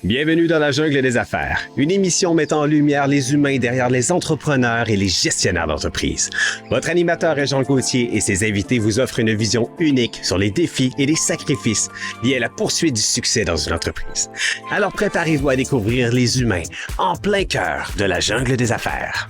Bienvenue dans la jungle des affaires, une émission mettant en lumière les humains derrière les entrepreneurs et les gestionnaires d'entreprise. Votre animateur est Jean Gauthier et ses invités vous offrent une vision unique sur les défis et les sacrifices liés à la poursuite du succès dans une entreprise. Alors préparez-vous à découvrir les humains en plein cœur de la jungle des affaires.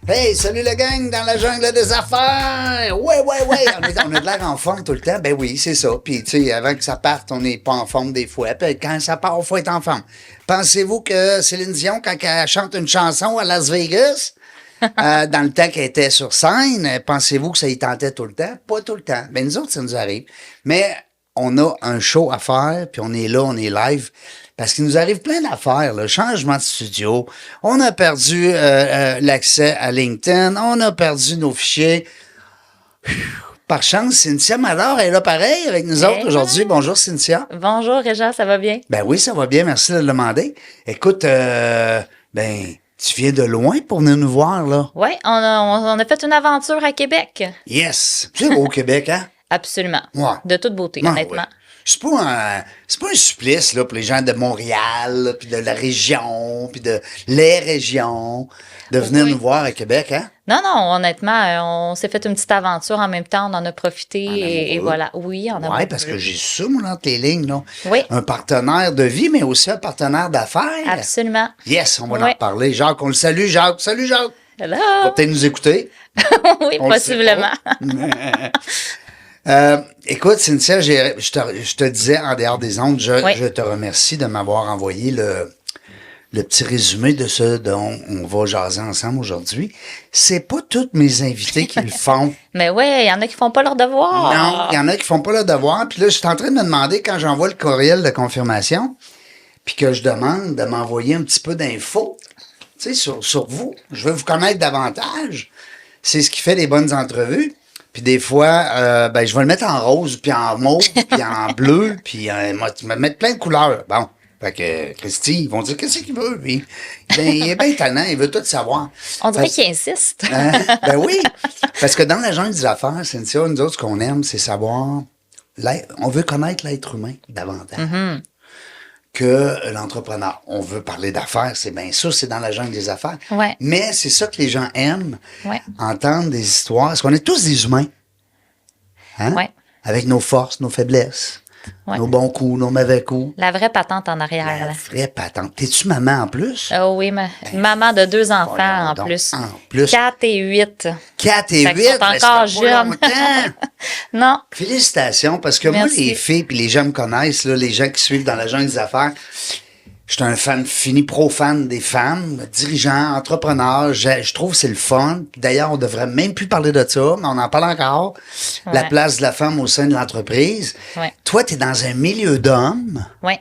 Hey, salut le gang dans la jungle des affaires! Ouais! On a de l'air en forme tout le temps. Ben oui, c'est ça. Puis, tu sais, avant que ça parte, on n'est pas en forme des fois. Puis quand ça part, il faut être en forme. Pensez-vous que Céline Dion, quand elle chante une chanson à Las Vegas, dans le temps qu'elle était sur scène, pensez-vous que ça y tentait tout le temps? Pas tout le temps. Ben nous autres, ça nous arrive. Mais on a un show à faire, puis on est là, on est live. Parce qu'il nous arrive plein d'affaires, là. Changement de studio. On a perdu l'accès à LinkedIn. On a perdu nos fichiers. Par chance, Cynthia Malheur est là pareil avec nous autres aujourd'hui. Bonjour, Cynthia. Bonjour, Réjean, ça va bien? Ben oui, ça va bien. Merci de le demander. Écoute, tu viens de loin pour venir nous voir, là. Oui, on a fait une aventure à Québec. Yes. C'est beau au Québec, hein? Absolument. Ouais. De toute beauté, Ouais, honnêtement. ouais. C'est pas un supplice là pour les gens de Montréal, puis de la région, puis de les régions, de venir nous voir à Québec, hein? Non, honnêtement, on s'est fait une petite aventure en même temps, on en a profité et voilà. Oui, on a. Oui, parce que j'ai ça, moi, entre les lignes, là. Oui. Un partenaire de vie, mais aussi un partenaire d'affaires. Absolument. Yes, on va en reparler. Jacques, on le salue, Jacques. Salut, Jacques. Hello. Il va peut-être nous écouter. Oui, On possiblement. Écoute, Cynthia, je te disais en dehors des ondes, je te remercie de m'avoir envoyé le petit résumé de ce dont on va jaser ensemble aujourd'hui. C'est pas tous mes invités qui le font. Mais oui, il y en a qui font pas leur devoir. Non, il y en a qui font pas leur devoir. Puis là, je suis en train de me demander quand j'envoie le courriel de confirmation, puis que je demande de m'envoyer un petit peu d'infos, tu sais, sur vous. Je veux vous connaître davantage. C'est ce qui fait des bonnes entrevues. Puis des fois, je vais le mettre en rose, puis en mauve, puis en bleu, puis je vais mettre plein de couleurs. Bon, fait que Christy, ils vont dire, qu'est-ce qu'il veut, lui? Il est bien étonnant, il veut tout savoir. On dirait qu'il insiste. Ben oui, parce que dans la jungle des affaires, Cynthia, nous autres, ce qu'on aime, c'est savoir, on veut connaître l'être humain davantage. Mm-hmm. Que l'entrepreneur. On veut parler d'affaires, c'est bien ça, c'est dans la jungle des affaires. Ouais. Mais c'est ça que les gens aiment, entendre des histoires. Parce qu'on est tous des humains. Hein? Ouais. Avec nos forces, nos faiblesses, nos bons coups, nos mauvais coups. La vraie patente en arrière. La vraie patente. T'es-tu maman en plus? Oh oui, maman de 2 enfants en plus. En plus. 4 et 8. 4 et 8? Ils sont encore jeunes. Non. Félicitations, parce que moi, les filles, puis les gens me connaissent, là, les gens qui suivent dans la jungle des affaires, je suis un fan fini, pro-fan des femmes, dirigeants, entrepreneurs. Je trouve que c'est le fun. D'ailleurs, on devrait même plus parler de ça, mais on en parle encore. Ouais. La place de la femme au sein de l'entreprise. Ouais. Toi, tu es dans un milieu d'hommes. Oui.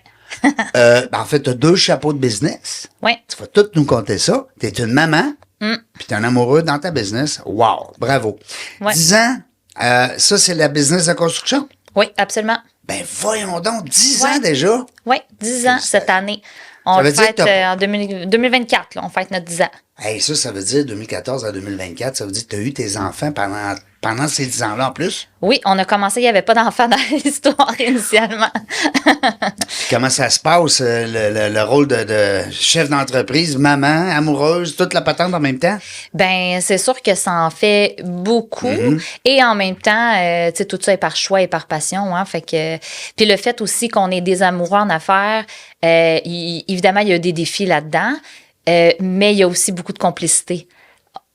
En fait, tu as 2 chapeaux de business. Oui. Tu vas tout nous compter ça. Tu es une maman, puis tu es un amoureux dans ta business. Wow, bravo. Ouais. 10 ans, ça, c'est la business de construction? Oui, absolument. Ben voyons donc, 10 ans déjà? Oui, 10 ans cette année. On fête en 2024, là, on fête notre 10 ans. Hey, ça veut dire 2014 à 2024, ça veut dire que tu as eu tes enfants pendant ces 10 ans-là en plus? Oui, on a commencé, il n'y avait pas d'enfants dans l'histoire initialement. Comment ça se passe, le rôle de chef d'entreprise, maman, amoureuse, toute la patente en même temps? Ben c'est sûr que ça en fait beaucoup. Et en même temps, tu sais, tout ça est par choix et par passion. Hein, fait que, puis le fait aussi qu'on est des amoureux en affaires, évidemment, il y a des défis là-dedans, mais il y a aussi beaucoup de complicité.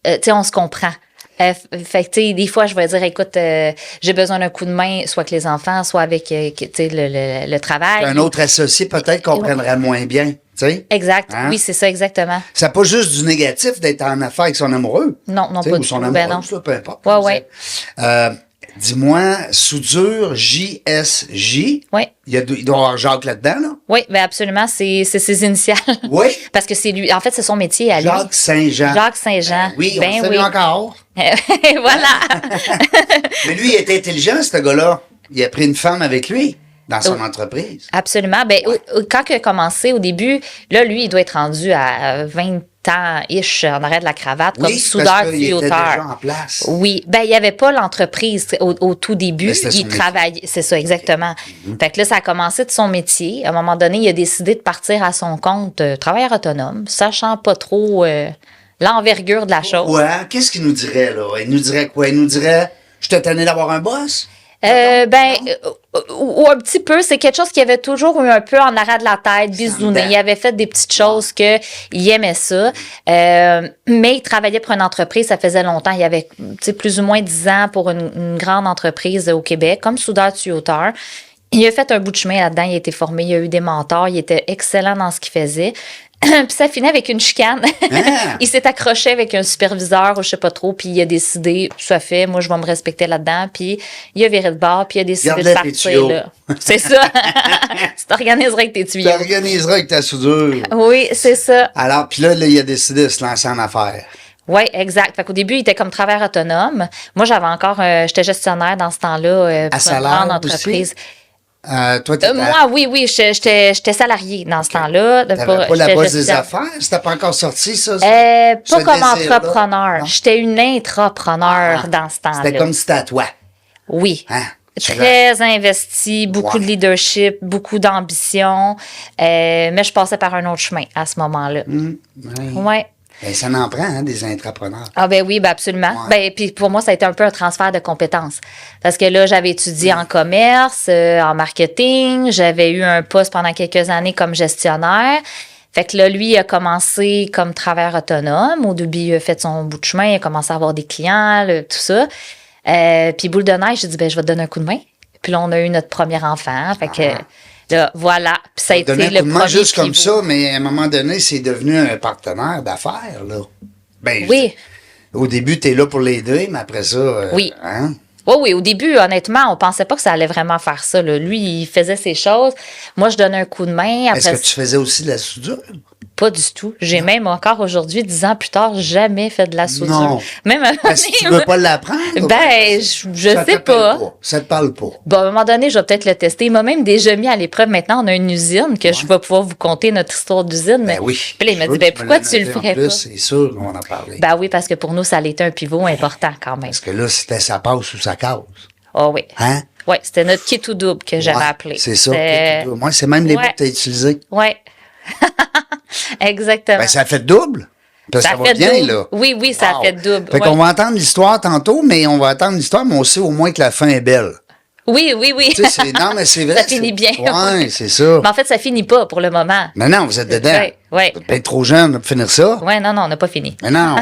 Tu sais, on se comprend. Fait que, tu sais, des fois, je vais dire, écoute, j'ai besoin d'un coup de main, soit avec les enfants, soit avec, tu sais, le travail. Un autre associé, peut-être, comprendrait moins bien, tu sais. Exact. Hein? Oui, c'est ça, exactement. Ça n'a pas juste du négatif d'être en affaires avec son amoureux. Non, pas du tout. Ou son amoureuse, peu importe. Ouais. Dis-moi, soudure JSJ. Oui. Il doit y avoir Jacques là-dedans, là? Oui, bien absolument. C'est ses initiales. Oui. Parce que c'est lui. En fait, c'est son métier à lui. Jacques Saint-Jean. Jacques Saint-Jean. Oui, on le salue encore. Voilà. Mais lui, il était intelligent, ce gars-là. Il a pris une femme avec lui. dans son entreprise. Absolument. Ben, quand il a commencé au début, là, lui, il doit être rendu à 20 ans-ish en arrêt de la cravate, comme soudeur parce qu'il était tuyauteur. déjà en place. Oui. Ben, il n'y avait pas l'entreprise au tout début. Mais c'était son Il travaillait. C'est ça, exactement. Fait que là, ça a commencé de son métier. À un moment donné, il a décidé de partir à son compte, travailleur autonome, sachant pas trop l'envergure de la chose. Ouais, qu'est-ce qu'il nous dirait, là? Il nous dirait quoi? Il nous dirait, je t'ai tanné d'avoir un boss? Ou un petit peu, c'est quelque chose qui avait toujours eu un peu en arrière de la tête, bisouné. Il avait fait des petites choses qu'il aimait ça. Mais il travaillait pour une entreprise, ça faisait longtemps. Il avait plus ou moins 10 ans pour une grande entreprise au Québec, comme soudeur tuyauteur. Il a fait un bout de chemin là-dedans, il a été formé, il a eu des mentors, il était excellent dans ce qu'il faisait. Puis ça finit avec une chicane. Il s'est accroché avec un superviseur ou je sais pas trop, puis il a décidé, ça fait, moi je vais me respecter là-dedans, puis il a viré de bord, puis il a décidé de partir là. C'est ça. Tu t'organiseras avec tes tuyaux. Tu t'organiseras avec ta soudure. Oui, c'est ça. Alors, puis là, il a décidé de se lancer en affaires. Oui, exact. Fait qu'au début, il était comme travailleur autonome. Moi, j'avais encore, j'étais gestionnaire dans ce temps-là pour une grande entreprise. Aussi? Toi, moi, oui, j'étais salarié dans ce temps-là. T'avais pas la base des affaires? C'était pas encore sorti, ça? Pas comme entrepreneur. J'étais une intrapreneur dans ce temps-là. C'était comme si c'était à toi. Oui. Hein? Très investi, beaucoup de leadership, beaucoup d'ambition. Mais je passais par un autre chemin à ce moment-là. Oui. Ben, ça en prend, hein, des intrapreneurs. Ah ben oui, ben absolument. Ouais. Ben puis pour moi, ça a été un peu un transfert de compétences. Parce que là, j'avais étudié en commerce, en marketing, j'avais eu un poste pendant quelques années comme gestionnaire. Fait que là, lui, il a commencé comme travailleur autonome. Au début, il a fait son bout de chemin, il a commencé à avoir des clients, tout ça. Puis boule de neige, j'ai dit, ben je vais te donner un coup de main. Puis là, on a eu notre premier enfant. Fait que... Là, voilà. Puis ça a été le premier juste comme ça, mais à un moment donné, c'est devenu un partenaire d'affaires, là. Ben, oui. Au début, tu es là pour l'aider, mais après ça... oui. Hein? Oui, au début, honnêtement, on pensait pas que ça allait vraiment faire ça, là. Lui, il faisait ses choses. Moi, je donnais un coup de main. Après... Est-ce que tu faisais aussi de la soudure? Pas du tout. J'ai même encore aujourd'hui, 10 ans plus tard, jamais fait de la soudure. Non. Même Est-ce que tu veux pas l'apprendre? Ben, je sais pas. Ça te parle pas. Bon, à un moment donné, je vais peut-être le tester. Il m'a même déjà mis à l'épreuve. Maintenant, on a une usine que je vais pouvoir vous conter notre histoire d'usine. Ben oui. Puis là, il m'a dit, ben pourquoi tu le ferais pas? C'est sûr qu'on va en parler. Ben oui, parce que pour nous, ça allait être un pivot important quand même. Parce que là, c'était ça passe ou ça casse. Ah oui. Hein? Oui, c'était notre kit ou double que j'avais appelé. C'est ça. Moi, c'est même les mots que tu as utilisés. Oui. Exactement. Ben, ça a fait double. Parce que ça va bien, double. là. Oui, ça a fait double. Fait qu'on va entendre l'histoire tantôt, mais on va entendre l'histoire, mais on sait au moins que la fin est belle. Oui. Tu sais, non, mais c'est vrai. Ça finit bien. Oui, c'est ça. Mais en fait, ça finit pas pour le moment. Non, vous êtes dedans. Oui. Vous êtes peut-être trop jeune pour finir ça. Oui, non, on n'a pas fini. Mais non.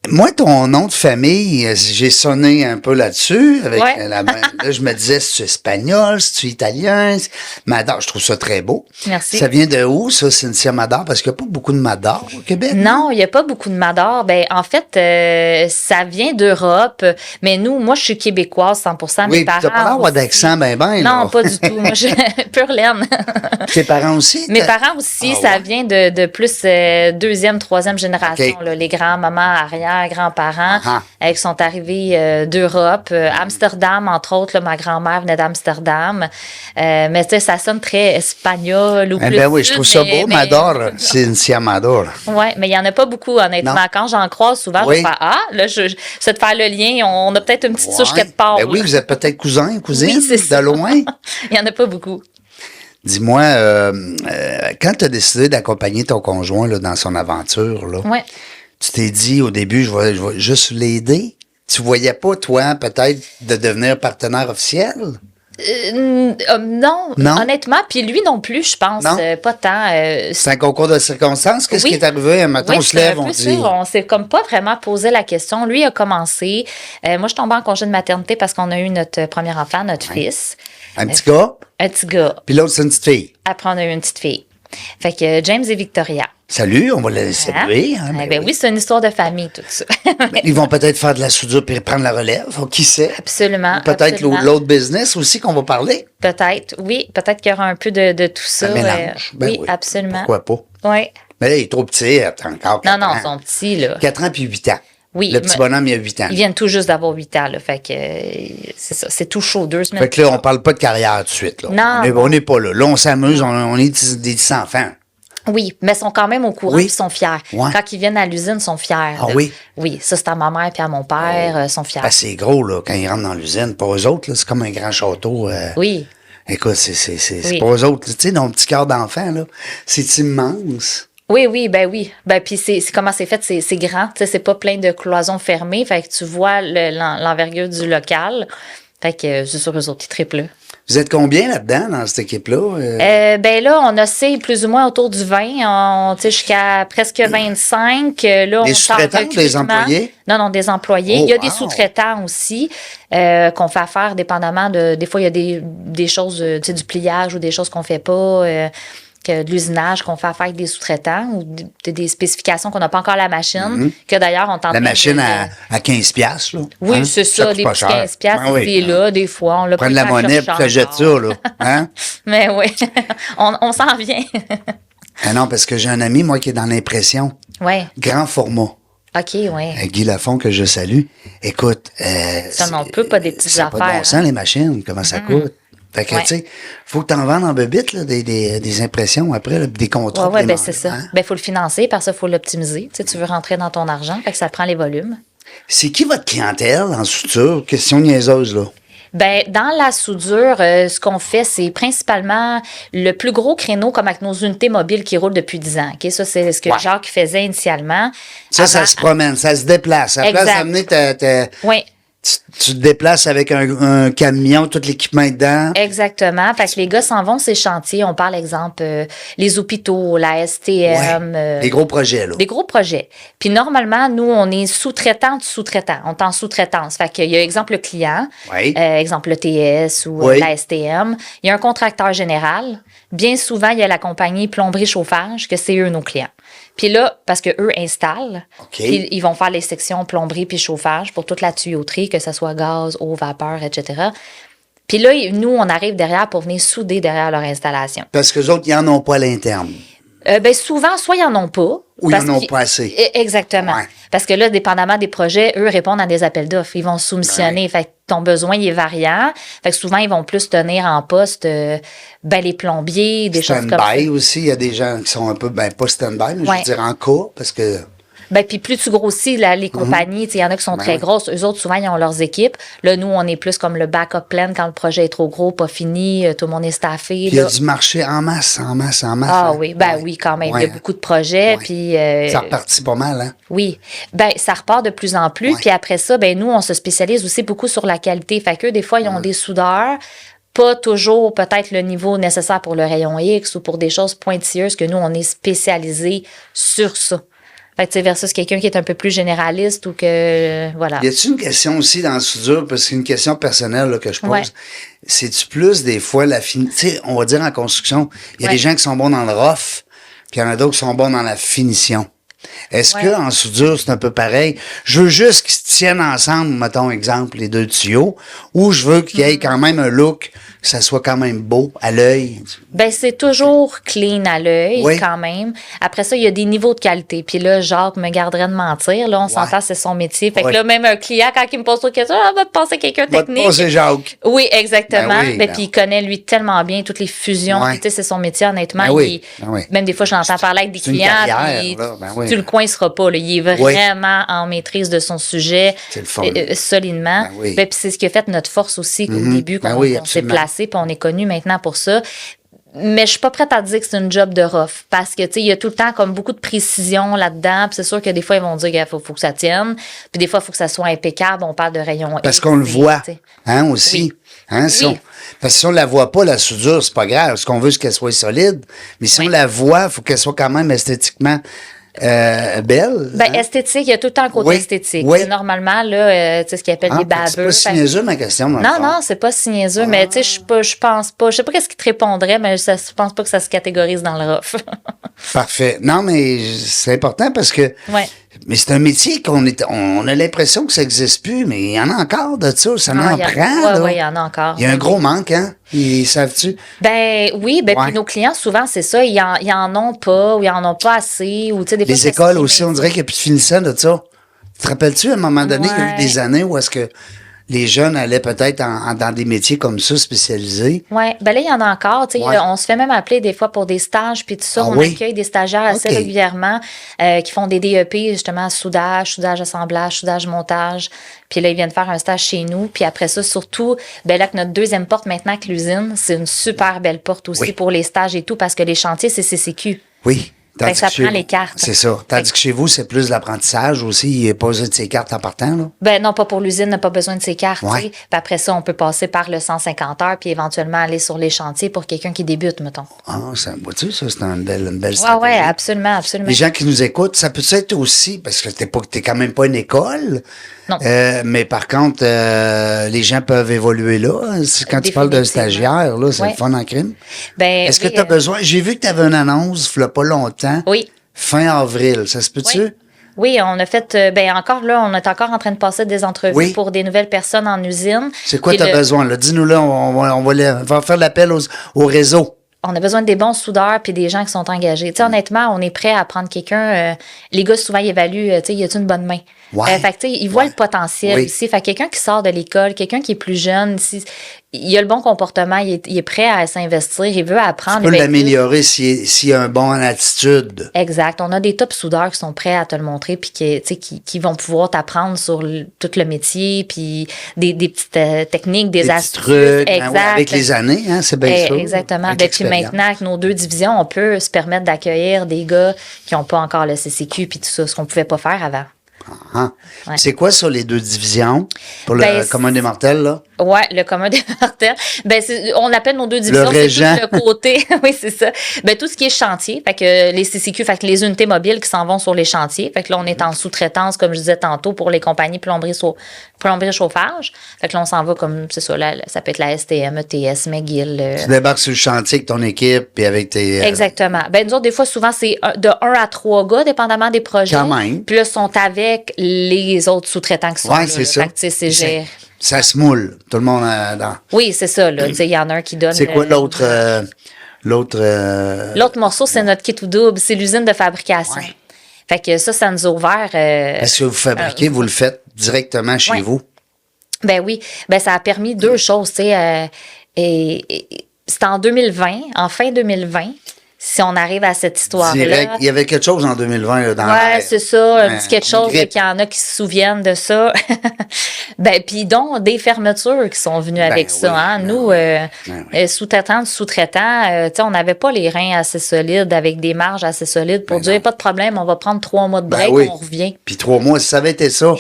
Moi, ton nom de famille, j'ai sonné un peu là-dessus. Avec là, je me disais, si tu es espagnol, si tu es italien. Mador, je trouve ça très beau. Merci. Ça vient de où, ça, Cynthia Mador? Parce qu'il n'y a pas beaucoup de Mador au Québec. Non, il n'y a pas beaucoup de Mador. Ben, en fait, ça vient d'Europe. Mais moi, je suis québécoise 100%. Oui, mes parents. Tu n'as pas l'air d'accent, ben. Non, là. pas du tout. Moi, je pure laine. Tes parents aussi? Mes parents aussi, ça vient de plus deuxième, troisième génération. Là, les grands-mamans, arrière-grands-parents qui sont arrivés d'Europe. Amsterdam, entre autres, là, ma grand-mère venait d'Amsterdam. Mais tu sais, ça sonne très espagnol ou plus ben oui, sud, je trouve ça beau. Mador, Cynthia Mador. Oui, mais il n'y en a pas beaucoup, honnêtement. Non. Quand j'en croise souvent, je fais là, c'est de faire le lien. On a peut-être une petite souche quelque part. Ben oui, vous êtes peut-être cousins, cousines, de loin. Il n'y en a pas beaucoup. Dis-moi, quand tu as décidé d'accompagner ton conjoint là, dans son aventure, là, tu t'es dit au début, je vais juste l'aider. Tu voyais pas, toi, peut-être, de devenir partenaire officiel? Non, honnêtement. Puis lui non plus, je pense. Pas tant. C'est un concours de circonstances. Qu'est-ce qui est arrivé? Maintenant, on se lève, on dit. On s'est comme pas vraiment posé la question. Lui a commencé. Moi, je suis tombée en congé de maternité parce qu'on a eu notre premier enfant, notre fils. Un petit gars? Un petit gars. Puis l'autre, c'est une petite fille. Après, on a eu une petite fille. Fait que James et Victoria. Salut, on va les saluer. Oui, c'est une histoire de famille, tout ça. Ils vont peut-être faire de la soudure puis prendre la relève. Qui sait? Absolument. Peut-être l'autre business aussi qu'on va parler. Peut-être, oui. Peut-être qu'il y aura un peu de tout ça. Un mélange. Oui, absolument. Pourquoi pas? Oui. Mais là, il est trop petit, encore. Non, ils sont petits, là. 4 ans puis 8 ans. Oui. Le petit bonhomme, il a 8 ans. Ils viennent tout juste d'avoir 8 ans, là. Fait que c'est ça. C'est tout chaud, 2 semaines. Fait que là, on parle pas de carrière tout de suite, là. Non. On n'est pas là. Là, on s'amuse, on est des petits enfants. Oui, mais ils sont quand même au courant Oui. ils sont fiers. Ouais. Quand ils viennent à l'usine, ils sont fiers. Ah oui? Oui, ça, c'est à ma mère et à mon père, sont fiers. Ben, c'est gros, là, quand ils rentrent dans l'usine. Pour eux autres, là, c'est comme un grand château. Oui. Écoute, c'est Oui. pour eux autres. Tu sais, dans le petit cœur d'enfant, là, c'est immense. Oui, oui, ben oui. Ben puis c'est comment c'est fait, c'est grand. Tu sais, c'est pas plein de cloisons fermées. Fait que tu vois l'envergure du local. Fait que c'est sûr, eux autres, ils triplent. Là. Vous êtes combien là-dedans, dans cette équipe-là? Ben là, on a plus ou moins autour du 20, tu sais, jusqu'à presque 25. Là, Des on sous-traitants ou des employés? Non, des employés. Oh, il y a des wow. sous-traitants aussi qu'on fait affaire dépendamment de... Des fois, il y a des choses, tu sais, du pliage ou des choses qu'on fait pas, que de l'usinage qu'on fait affaire avec des sous-traitants ou des spécifications qu'on n'a pas encore la machine, que d'ailleurs, on t'entend... La machine à 15 $, là. Oui, hein? c'est ça, coûte des pas petits cher. 15 piastres, Ah oui. c'est là, des fois, on l'a Prendre pris la monnaie puis te jette ça, là. Hein? Mais oui, on s'en vient. Ah non, parce que j'ai un ami, moi, qui est dans l'impression. Oui, Grand format. OK, oui. Guy Lafont, que je salue. Écoute, Ça n'en peut pas des petites ça a pas de affaires, bon sens, hein. les machines, comment ça coûte. Fait que, Ouais. tu sais, faut que t'en vendes en bébite, là, des impressions après, là, des contrats. Oui, ouais, des ben mandats, c'est ça. hein. Ben, il faut le financer, parce qu'il faut l'optimiser. Tu sais, tu veux rentrer dans ton argent, fait que ça prend les volumes. C'est qui votre clientèle en suture? Question niaiseuse, là. Ben, dans la soudure, ce qu'on fait, c'est principalement le plus gros créneau, comme avec nos unités mobiles qui roulent depuis 10 ans. OK? Ça, c'est ce que Ouais. Jacques faisait initialement. Ça se promène, ça se déplace. À la place Exact. d'amener Oui, tu te déplaces avec un camion, tout l'équipement est dedans. exactement. Fait que les gars s'en vont ces chantiers. On parle, exemple, les hôpitaux, la STM. Les gros projets, là. Des gros projets. Puis normalement, nous, on est sous-traitant de sous-traitant. On est en sous-traitance. Fait qu'il y a, exemple, le client, Oui. exemple, le TS ou Oui. la STM. Il y a un contracteur général. Bien souvent, il y a la compagnie plomberie-chauffage, que c'est eux nos clients. Puis là, parce que eux installent, OK. puis ils vont faire les sections plomberie puis chauffage pour toute la tuyauterie, que ce soit gaz, eau, vapeur, etc. Puis là, nous, on arrive derrière pour venir souder derrière leur installation. Parce que les autres, ils n'en ont pas à l'interne. Ben souvent, soit ils en ont pas. Ou ils parce en ont qu'ils- pas assez. Exactement. Ouais. Parce que là, dépendamment des projets, eux répondent à des appels d'offres. Ils vont soumissionner. Fait que ton besoin, il est variant. Fait que souvent, ils vont plus tenir en poste les plombiers, des choses comme ça. Stand-by aussi, il y a des gens qui sont un peu, ben pas stand-by, mais je Ouais. veux dire en cas, parce que Ben, puis plus tu grossis les compagnies, tu sais, il y en a qui sont très oui. grosses. Eux autres, souvent, ils ont leurs équipes. Là, nous, on est plus comme le backup plan quand le projet est trop gros, pas fini, tout le monde est staffé. puis il y a Là. du marché en masse. Ah hein. oui, ben Ouais. oui, quand même. Ouais. Il y a beaucoup de projets. Ouais. Puis, Ça repartit pas mal, hein? oui, ben ça repart de plus en plus. Ouais. Puis après ça, ben nous, on se spécialise aussi beaucoup sur la qualité. Fait qu'eux, des fois, ils ont des soudeurs, pas toujours peut-être le niveau nécessaire pour le rayon X ou pour des choses pointilleuses que nous, on est spécialisé sur ça. Fait que, tu sais, versus quelqu'un qui est un peu plus généraliste ou que, voilà. Y a-t-il une question aussi dans la soudure, parce que c'est une question personnelle là, que je pose. Ouais. C'est-tu plus des fois tu sais, on va dire en construction, il y a Ouais. des gens qui sont bons dans le rough, puis il y en a d'autres qui sont bons dans la finition. Est-ce Ouais. que en soudure, c'est un peu pareil? Je veux juste qu'ils se tiennent ensemble, mettons exemple, les deux tuyaux, ou je veux qu'il y ait quand même un look, que ça soit quand même beau à l'œil. Ben, c'est toujours clean à l'œil, Oui. quand même. Après ça, il y a des niveaux de qualité. Puis là, Jacques me garderait de mentir. Là, on s'entend, c'est son métier. Fait Ouais. que là, même un client, quand il me pose trop de questions, on va te passer quelqu'un de Va te technique. passer Jacques. Oui, exactement. Ben oui, Ben, ben. puis il connaît, lui, tellement bien toutes les fusions. Ouais. Puis, tu sais, c'est son métier, honnêtement. Ben oui, ben oui. Même des fois, je l'entends parler avec des C'est une clients. carrière, puis là, ben oui. tu le coinceras pas. Là. Il est Oui. vraiment en maîtrise de son sujet. C'est le fun. Solidement. Ben oui. Ben, puis c'est ce qui a fait notre force aussi au début, Ben qu'on oui, qu'on s'est absolument. placé, puis on est connu maintenant pour ça. Mais je suis pas prête à dire que c'est une job de rough parce que, tu sais, il y a tout le temps comme beaucoup de précision là-dedans. Puis c'est sûr que des fois, ils vont dire qu'il faut que ça tienne. Puis des fois, il faut que ça soit impeccable. On parle de rayon Parce X, qu'on le tu voit, sais. hein, aussi. Oui. Hein, si Oui. parce que si on la voit pas, la soudure, c'est pas grave. Ce qu'on veut, c'est qu'elle soit solide. Mais si Oui. on la voit, il faut qu'elle soit quand même esthétiquement belle. Ben, hein. esthétique, il y a tout le temps un côté Oui. esthétique. Oui. Tu sais, normalement, là, tu sais, ce qu'ils appellent Ah, des fait que baveux. c'est pas si niaiseux, ma question. dans le Non, fond. non, c'est pas si niaiseux, mais tu sais, je pense pas. Je sais pas qu'est-ce qui te répondrait, mais je pense pas que ça se catégorise dans le rough. Parfait. Non, mais c'est important parce que. Ouais. Mais c'est un métier on a l'impression que ça n'existe plus, mais il y en a encore de ça. Ça Ah, en il y en- prend. ouais, là. ouais, il y en a encore. Il y a un gros manque, hein? Ils savent-tu? Ben oui, ben Ouais. puis nos clients, souvent, c'est ça, ils en ont pas, ou ils en ont pas assez, ou tu sais, des fois. Les écoles aussi, on dirait qu'il n'y a plus de finissant de ça. te rappelles-tu, à un moment donné, il y a eu Ouais. des années où est-ce que les jeunes allaient peut-être dans des métiers comme ça, spécialisés? Oui, ben là, il y en a encore. Tu sais, Ouais. on se fait même appeler des fois pour des stages, puis tout ça. Ah On oui? accueille des stagiaires assez OK. régulièrement qui font des DEP, justement, soudage, assemblage, soudage, montage. Puis là, ils viennent faire un stage chez nous. Puis après ça, surtout, ben là, que notre deuxième porte maintenant, que l'usine, c'est une super belle porte aussi Oui. pour les stages et tout, parce que les chantiers, c'est CCQ. Oui. Fait que ça chez prend vous- les cartes. C'est ça. Tandis Fait que chez vous, c'est plus de l'apprentissage aussi. Il n'y a pas besoin de ces cartes en partant, là. Ben non, pas pour l'usine, n'a pas besoin de ses cartes. Ouais. tu sais. Puis après ça, on peut passer par le 150 heures, puis éventuellement aller sur les chantiers pour quelqu'un qui débute, mettons. Ah, ça, vois-tu, ça, c'est une belle Oui, stratégie. oui, absolument, absolument. Les gens qui nous écoutent, ça peut être aussi, parce que t'es quand même pas une école. Non. Mais par contre, les gens peuvent évoluer là. Quand tu parles d'un stagiaire, là, c'est Ouais. le fun en crime. Ben, Est-ce que oui, tu as besoin? J'ai vu que tu avais une annonce, il n'y a pas longtemps. Oui. Fin avril, ça se peut-tu? Oui. Oui, on a fait, ben encore là, on est encore en train de passer des entrevues Oui. pour des nouvelles personnes en usine. C'est quoi Puis tu as le- besoin? Là? Dis-nous là, on va faire l'appel au réseau. On a besoin des bons soudeurs puis des gens qui sont engagés. Tu sais, honnêtement, on est prêt à prendre quelqu'un. Les gars, souvent, ils évaluent, tu sais, y a-tu une bonne main? Ouais. Fait que, tu sais, ils voient le potentiel Oui. aussi. Fait que quelqu'un qui sort de l'école, quelqu'un qui est plus jeune, il a le bon comportement, il est prêt à s'investir, il veut apprendre. Tu peux ben, l'améliorer s'il y a un bon attitude. Exact. On a des top soudeurs qui sont prêts à te le montrer puis qui vont pouvoir t'apprendre sur tout le métier puis des petites techniques, des Des petits astuces. trucs. Ben ouais, Exact. avec les années, hein, c'est bien ça. Exactement. Avec Ben, puis l'expérience. maintenant, avec nos 2 divisions, on peut se permettre d'accueillir des gars qui n'ont pas encore le CCQ puis tout ça, ce qu'on pouvait pas faire avant. Ah. Ouais. C'est quoi ça, les 2 divisions pour Ben, le commun des mortels, là? Ouais, le commun des mortels. Ben, on appelle nos 2 divisions, c'est régent. tout le côté. Oui, c'est ça. Ben, tout ce qui est chantier. Fait que les CCQ, fait que les unités mobiles qui s'en vont sur les chantiers. Fait que là, on est en sous-traitance, comme je disais tantôt, pour les compagnies plomberie chauffage. Fait que là, on s'en va comme, c'est ça, ça peut être la STM, ETS, McGill. Tu débarques sur le chantier avec ton équipe puis avec tes. Exactement. Ben, nous autres, des fois, souvent, c'est de 1 à 3 gars, dépendamment des projets. Quand même. Puis là, ils sont avec les autres sous-traitants qui sont Ouais, là. c'est ça. Fait que, tu sais, c'est géré. Ça se moule. Tout le monde dans. Oui, c'est ça, là. Tu sais, il y en a un qui donne. C'est quoi l'autre. L'autre. L'autre morceau, c'est notre kit ou double. C'est l'usine de fabrication. Ouais. Fait que ça nous a ouvert. Est-ce que vous fabriquez, vous le faites directement chez ouais. vous? Ben oui. Ben ça a permis 2 choses, tu sais. Et c'était en 2020, en fin 2020, si on arrive à cette histoire-là. Direct. Il y avait quelque chose en 2020 là, dans Ouais, l'air. c'est ça, un petit quelque une chose grippe. qu'il y en a qui se souviennent de ça. Ben, puis donc, des fermetures qui sont venues avec oui, ça. Hein. ben Nous, oui. sous-traitants, tu sais, on n'avait pas les reins assez solides, avec des marges assez solides pour Ben dire, non. pas de problème, on va prendre 3 mois de Ben break, oui. on revient. Puis 3 mois, si ça avait été ça,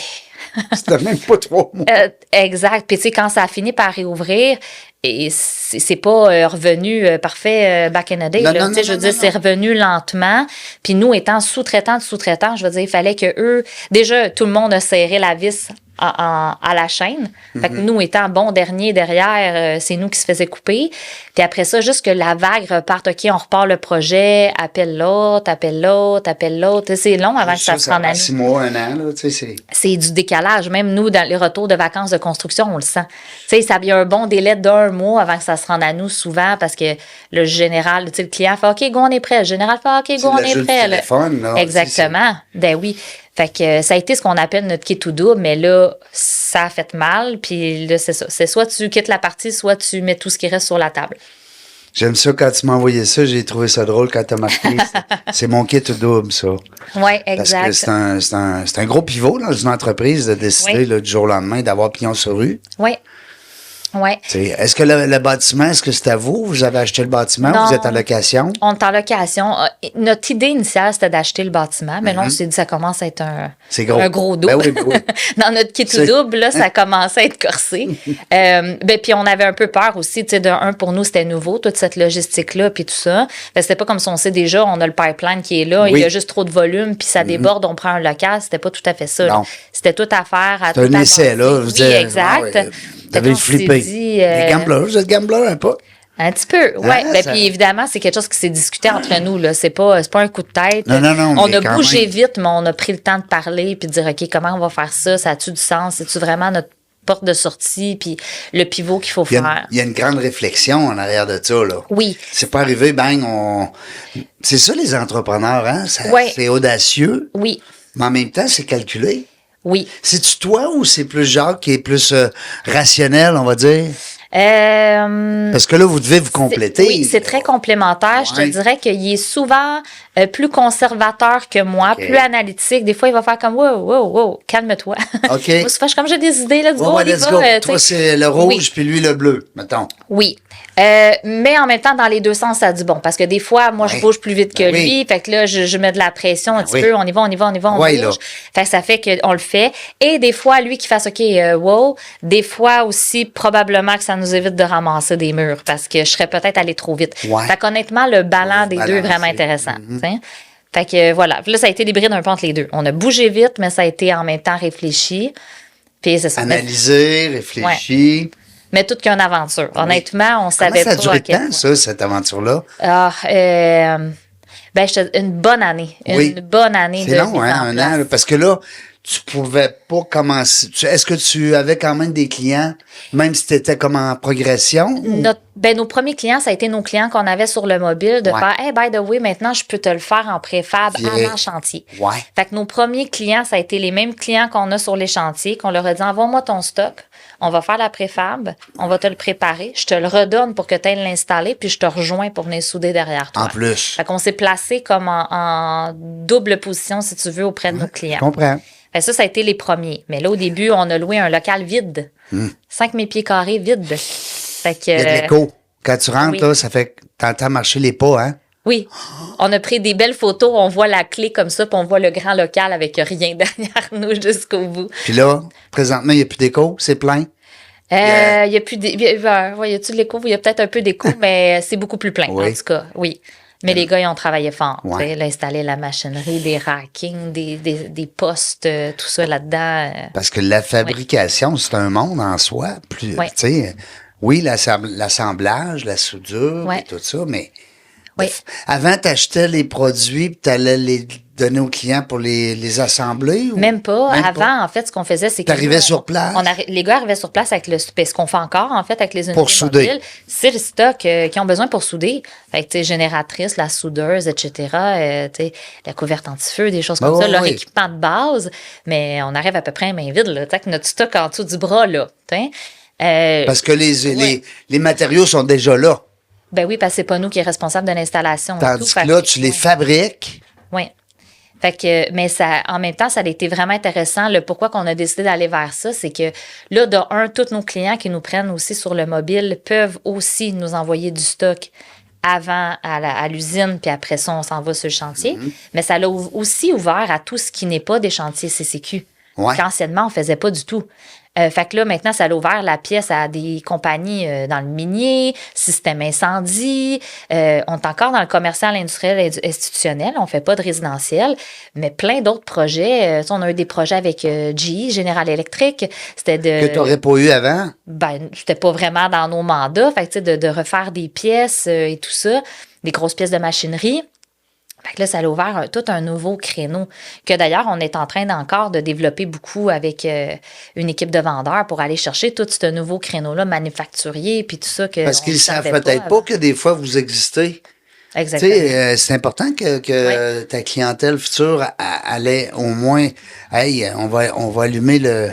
c'était même pas 3 mois. Exact. Puis, tu sais, quand ça a fini par réouvrir, et c'est pas revenu parfait back in the day. Non, Là. non, Tu sais, non, je veux non, dire, non. c'est revenu lentement. Puis nous, étant sous-traitants de sous-traitants, je veux dire, il fallait que eux, déjà, tout le monde a serré la vis à la chaîne. Fait que nous, étant bon dernier derrière, c'est nous qui se faisait couper. Puis après ça, juste que la vague reparte, OK, on repart le projet, appelle l'autre, appelle l'autre, appelle l'autre. Tu sais, c'est long avant que ça se rende à nous. 6 mois, 1 an, là, tu sais, c'est. C'est du décalage. Même nous, dans les retours de vacances de construction, on le sent. Tu sais, ça y a un bon délai d'1 mois avant que ça se rende à nous souvent parce que le général, tu sais, le client fait OK, go, on est prêt. Le général fait OK, go, on le est jeu de prêt. là. téléphone, là. Exactement. Ben oui. Fait que ça a été ce qu'on appelle notre kit ou double, mais là, ça a fait mal. Puis là, c'est ça. C'est soit tu quittes la partie, soit tu mets tout ce qui reste sur la table. J'aime ça quand tu m'as envoyé ça, j'ai trouvé ça drôle quand tu as marqué. C'est mon kit double, ça. Oui, Parce exact. que c'est un gros pivot dans une entreprise de décider Oui. là, du jour au lendemain d'avoir pignon sur rue. Oui. Oui. Est-ce que le bâtiment, est-ce que c'est à vous? Vous avez acheté le bâtiment? Non. Vous êtes en location? On est en location. Notre idée initiale, c'était d'acheter le bâtiment, mais là, on s'est dit ça commence à être C'est gros. un gros double. Ben oui, ben oui. Dans notre kit C'est- double, là, ça commençait à être corsé. Puis on avait un peu peur aussi, tu sais, pour nous, c'était nouveau, toute cette logistique-là, puis tout ça. C'était pas comme si on sait déjà, on a le pipeline qui est là, Oui. il y a juste trop de volume, puis ça déborde, on prend un local. C'était pas tout à fait ça. là. Non. C'était tout à faire. C'est un essai, là. Je veux Oui, dire, exact. ah ouais, vous avez Fait qu'on s'est flippé. dit, Les gamblers, vous êtes gambler un peu? un petit peu, oui. Ah, ça- Puis évidemment, c'est quelque chose qui s'est discuté entre nous. Là. C'est pas un coup de tête. Non, non, non, On mais a quand bougé même. vite, mais on a pris le temps de parler puis de dire, OK, comment on va faire ça? Ça a-tu du sens? C'est-tu vraiment notre porte de sortie puis le pivot qu'il faut faire? Il y a une grande réflexion en arrière de ça, là. Oui. C'est pas arrivé, bang, C'est ça, les entrepreneurs, hein? Ouais. C'est audacieux, Oui. mais en même temps, c'est calculé. Oui. C'est-tu toi ou c'est plus Jacques qui est plus rationnel, on va dire? Parce que là, vous devez vous compléter. Oui, c'est très complémentaire. Je te dirais qu'il est souvent plus conservateur que moi, plus analytique. Des fois, il va faire comme wow, calme-toi. OK. Moi, souvent, je suis comme j'ai des idées, let's go, let's go. Toi, c'est le rouge, puis lui, le bleu, mettons. Oui. Mais en même temps, dans les deux sens, ça dit bon. Parce que des fois, moi, je bouge plus vite que lui. Fait que là, je mets de la pression un petit peu. On y va, on bouge. Là. Fait que ça fait qu'on le fait. Et des fois, lui qui fasse OK, wow. Des fois aussi, probablement que ça nous évite de ramasser des murs parce que je serais peut-être allé trop vite. Fait qu'honnêtement, le ballon des deux est vraiment intéressant. Fait que voilà. Là, ça a été l'hybride un peu entre les deux. On a bougé vite, mais ça a été en même temps réfléchi. Puis c'est ça. Analysé, réfléchi. Ouais. Mais tout qu'une aventure. Honnêtement, on savait pas. Ça a duré de temps, ça, cette aventure-là? Une bonne année. Une bonne année. C'est long, hein, un an. Là, parce que là, tu pouvais pas commencer. Est-ce que tu avais quand même des clients, même si tu étais comme en progression? Nos premiers clients, ça a été nos clients qu'on avait sur le mobile, de faire, hey, by the way, maintenant, je peux te le faire en préfab avant chantier. Fait que nos premiers clients, ça a été les mêmes clients qu'on a sur les chantiers, qu'on leur a dit, envoie-moi ton stock, on va faire la préfab, on va te le préparer, je te le redonne pour que tu ailles l'installer, puis je te rejoins pour venir souder derrière toi. En plus. Fait qu'on s'est placé comme en double position, si tu veux, auprès de nos clients. Je comprends. Ça a été les premiers. Mais là, au début, on a loué un local vide. 5000 pieds carrés vide. Fait que, il y a de l'écho. Quand tu rentres, là, ça fait que t'entends marcher les pas, hein? Oui. On a pris des belles photos. On voit la clé comme ça, puis on voit le grand local avec rien derrière nous jusqu'au bout. Puis là, présentement, il n'y a plus d'écho. C'est plein. Il y a plus y a-tu de l'écho? Il y a peut-être un peu d'écho, mais c'est beaucoup plus plein, en tout cas. Oui. Mais les gars, ils ont travaillé fort. Installer la machinerie, des rackings, des postes, tout ça là-dedans. Parce que la fabrication, c'est un monde en soi. Plus, l'assemblage, la soudure et tout ça, mais avant, tu achetais les produits et tu allais les donner aux clients pour les assembler? Ou? Même pas. Avant, en fait, ce qu'on faisait, c'est que... T'arrivais sur place? Les gars arrivaient sur place avec ce qu'on fait encore, en fait, avec les unités pour souder. mobiles. C'est le stock qu'ils ont besoin pour souder. Fait que, tu sais, génératrice, la soudeuse, etc., la couverte anti-feu, des choses comme ça, leur équipement de base. Mais on arrive à peu près à main vide, là, avec notre stock en dessous du bras, là. Parce que les matériaux sont déjà là. Ben oui, parce que c'est pas nous qui est responsable de l'installation. Tandis que là, tu les fabriques. Oui. Fait que, mais ça, en même temps, ça a été vraiment intéressant. Le pourquoi qu'on a décidé d'aller vers ça, c'est que là, tous nos clients qui nous prennent aussi sur le mobile peuvent aussi nous envoyer du stock avant à l'usine, puis après ça, on s'en va sur le chantier. Mais ça l'a aussi ouvert à tout ce qui n'est pas des chantiers CCQ. Qu'anciennement, on faisait pas du tout. Fait que là, maintenant, ça a ouvert la pièce à des compagnies dans le minier, système incendie. On est encore dans le commercial, industriel, institutionnel. On fait pas de résidentiel, mais plein d'autres projets. On a eu des projets avec GE, General Electric. Que tu n'aurais pas eu avant? Ben, c'était pas vraiment dans nos mandats. Fait que, de refaire des pièces et tout ça, des grosses pièces de machinerie. Fait que là, ça a ouvert tout un nouveau créneau que d'ailleurs, on est en train encore de développer beaucoup avec une équipe de vendeurs pour aller chercher tout ce nouveau créneau-là, manufacturier, puis tout ça. Parce qu'ils ne savent peut-être pas que des fois, vous existez. Exactement. C'est important que ta clientèle future allait au moins, hey, on va allumer le...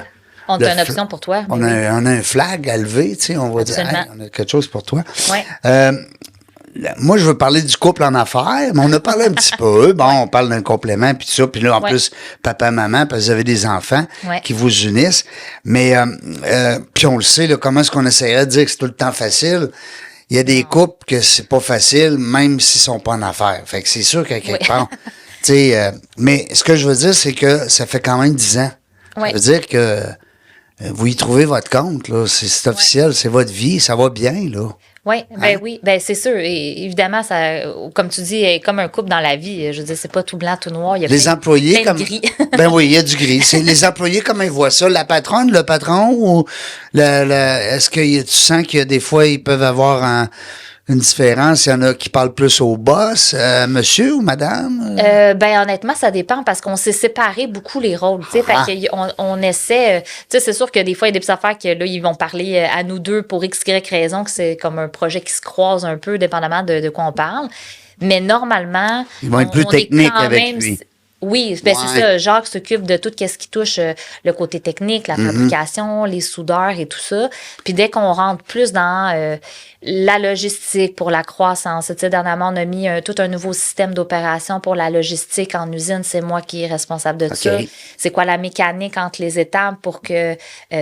On a une option pour toi. On a un flag à lever, on va dire, hey, on a quelque chose pour toi. Moi, je veux parler du couple en affaires, mais on a parlé un petit peu. Bon, on parle d'un complément, puis tout ça. Puis là, en plus, papa, maman, parce que vous avez des enfants qui vous unissent. Mais, puis on le sait, là, comment est-ce qu'on essaierait de dire que c'est tout le temps facile? Il y a des couples que c'est pas facile, même s'ils sont pas en affaires. Fait que c'est sûr qu'à quelque part, mais ce que je veux dire, c'est que ça fait quand même 10 ans. Ça veut dire que vous y trouvez votre compte, là. C'est officiel, c'est votre vie, ça va bien, là. Oui, c'est sûr. Et évidemment, ça, comme tu dis, comme un couple dans la vie. Je veux dire, c'est pas tout blanc, tout noir. Il y a les employés plein de gris. Ben oui, il y a du gris. C'est les employés, comment ils voient ça? La patronne, le patron, ou est-ce que tu sens qu'il y a des fois, ils peuvent avoir une différence? Il y en a qui parlent plus au boss, monsieur ou madame? Honnêtement, ça dépend parce qu'on s'est séparé beaucoup les rôles. Fait qu'on essaie. C'est sûr que des fois, il y a des affaires que là, ils vont parler à nous deux pour X, Y raison, que c'est comme un projet qui se croise un peu, dépendamment de quoi on parle. Mais normalement. Ils vont être plus techniques avec lui. Oui, ben c'est ça. Jacques s'occupe de tout ce qui touche le côté technique, la fabrication, les soudeurs et tout ça. Puis dès qu'on rentre plus dans la logistique pour la croissance, tu sais, dernièrement, on a mis tout un nouveau système d'opération pour la logistique en usine. C'est moi qui est responsable de ça. C'est quoi la mécanique entre les étapes pour que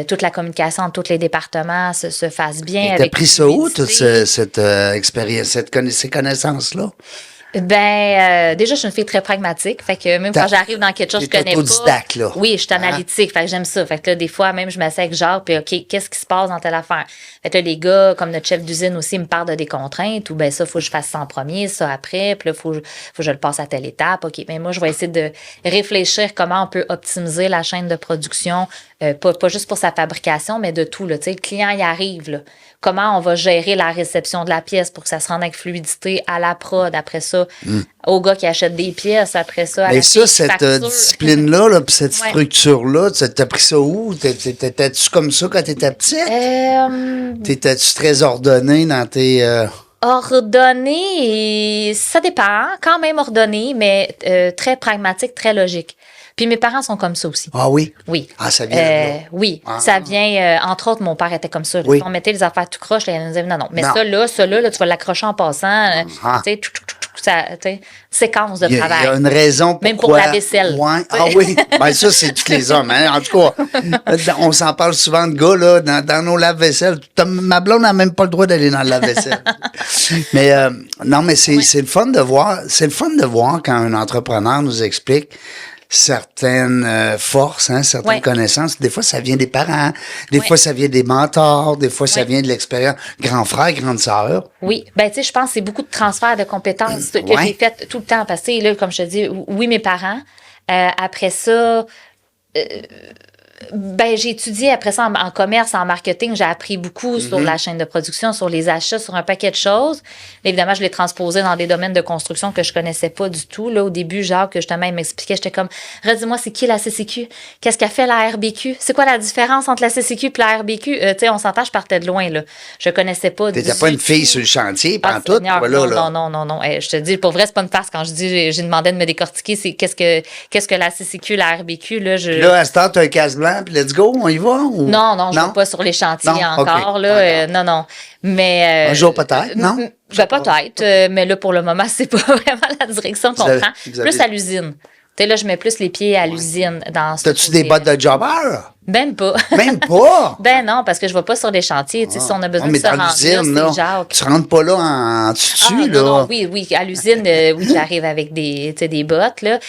toute la communication entre tous les départements se fasse bien. Tu as pris ça où, toute cette expérience, ces connaissances-là? Déjà, je suis une fille très pragmatique. Fait que même quand j'arrive dans quelque chose que je connais pas. Là. Oui, je suis analytique. Fait que j'aime ça. Fait que là, des fois, même, je m'assieds avec Jacques, puis OK, qu'est-ce qui se passe dans telle affaire? Fait que là, les gars, comme notre chef d'usine aussi, me parlent de des contraintes, ou ben ça, faut que je fasse ça en premier, ça après, puis là, faut que je le passe à telle étape. OK, mais moi, je vais essayer de réfléchir comment on peut optimiser la chaîne de production, pas juste pour sa fabrication, mais de tout, là. Tu sais, le client, il arrive, là. Comment on va gérer la réception de la pièce pour que ça se rende avec fluidité à la prod, après ça, au gars qui achète des pièces, après ça, à mais la ça, cette discipline-là, là, puis cette structure-là, t'as pris ça où? T'étais-tu comme ça quand t'étais petite? T'étais-tu très ordonné dans tes... Ordonné, ça dépend, quand même ordonné, mais très pragmatique, très logique. Puis mes parents sont comme ça aussi. Ah oui? Oui. Ah, ça vient de là. Oui, ça vient, entre autres, mon père était comme ça. Oui. On mettait les affaires tout croche, il nous disait non. Mais ça là, tu vas l'accrocher en passant. Tu sais, séquence de travail. Il y a une raison pourquoi. Même pour la vaisselle. Ouais. Ah oui, ben ça, c'est tous les hommes. Hein. En tout cas, on s'en parle souvent de gars, là, dans nos lave-vaisselle. Ma blonde n'a même pas le droit d'aller dans le lave-vaisselle. Mais non, mais c'est le fun de voir. C'est le fun de voir quand un entrepreneur nous explique certaines forces, hein, certaines connaissances. Des fois, ça vient des parents. Des fois, ça vient des mentors. Des fois, ça vient de l'expérience. Grand frère, grande sœur. Oui. Ben, tu sais, je pense que c'est beaucoup de transfert de compétences que j'ai fait tout le temps. Parce que, là, comme je te dis, oui, mes parents. Après ça... j'ai étudié après ça en commerce, en marketing. J'ai appris beaucoup sur la chaîne de production, sur les achats, sur un paquet de choses. Mais évidemment, je l'ai transposé dans des domaines de construction que je connaissais pas du tout. Là, au début, Jacques, justement, il m'expliquait, j'étais comme, redis-moi, c'est qui la CCQ? Qu'est-ce qu'a fait la RBQ? C'est quoi la différence entre la CCQ et la RBQ? Tu sais, on s'entend, je partais de loin, là. Je connaissais pas. T'étais pas une fille sur le chantier, pantoute, voilà, non. Je te dis, pour vrai, c'est pas une farce. Quand je dis, j'ai demandé de me décortiquer, c'est qu'est-ce que la CCQ, la RBQ, là, Là, à ce temps, t'as un casse blanc, puis let's go, on y va? Ou... Non, je ne vais pas sur les chantiers encore. Là, non. Mais, un jour peut-être, non? Peut-être, mais là, pour le moment, c'est pas vraiment la direction qu'on prend. Plus à l'usine. Tu sais, là, je mets plus les pieds à l'usine dans ce. T'as-tu des bottes de jobber? Même pas. Même pas? Ben non, parce que je vais pas sur les chantiers. Tu sais, si on a besoin de se rendre là, c'est Jacques. Tu rentres pas là en dessus, là? Non, oui. À l'usine, oui, j'arrive avec des bottes, là.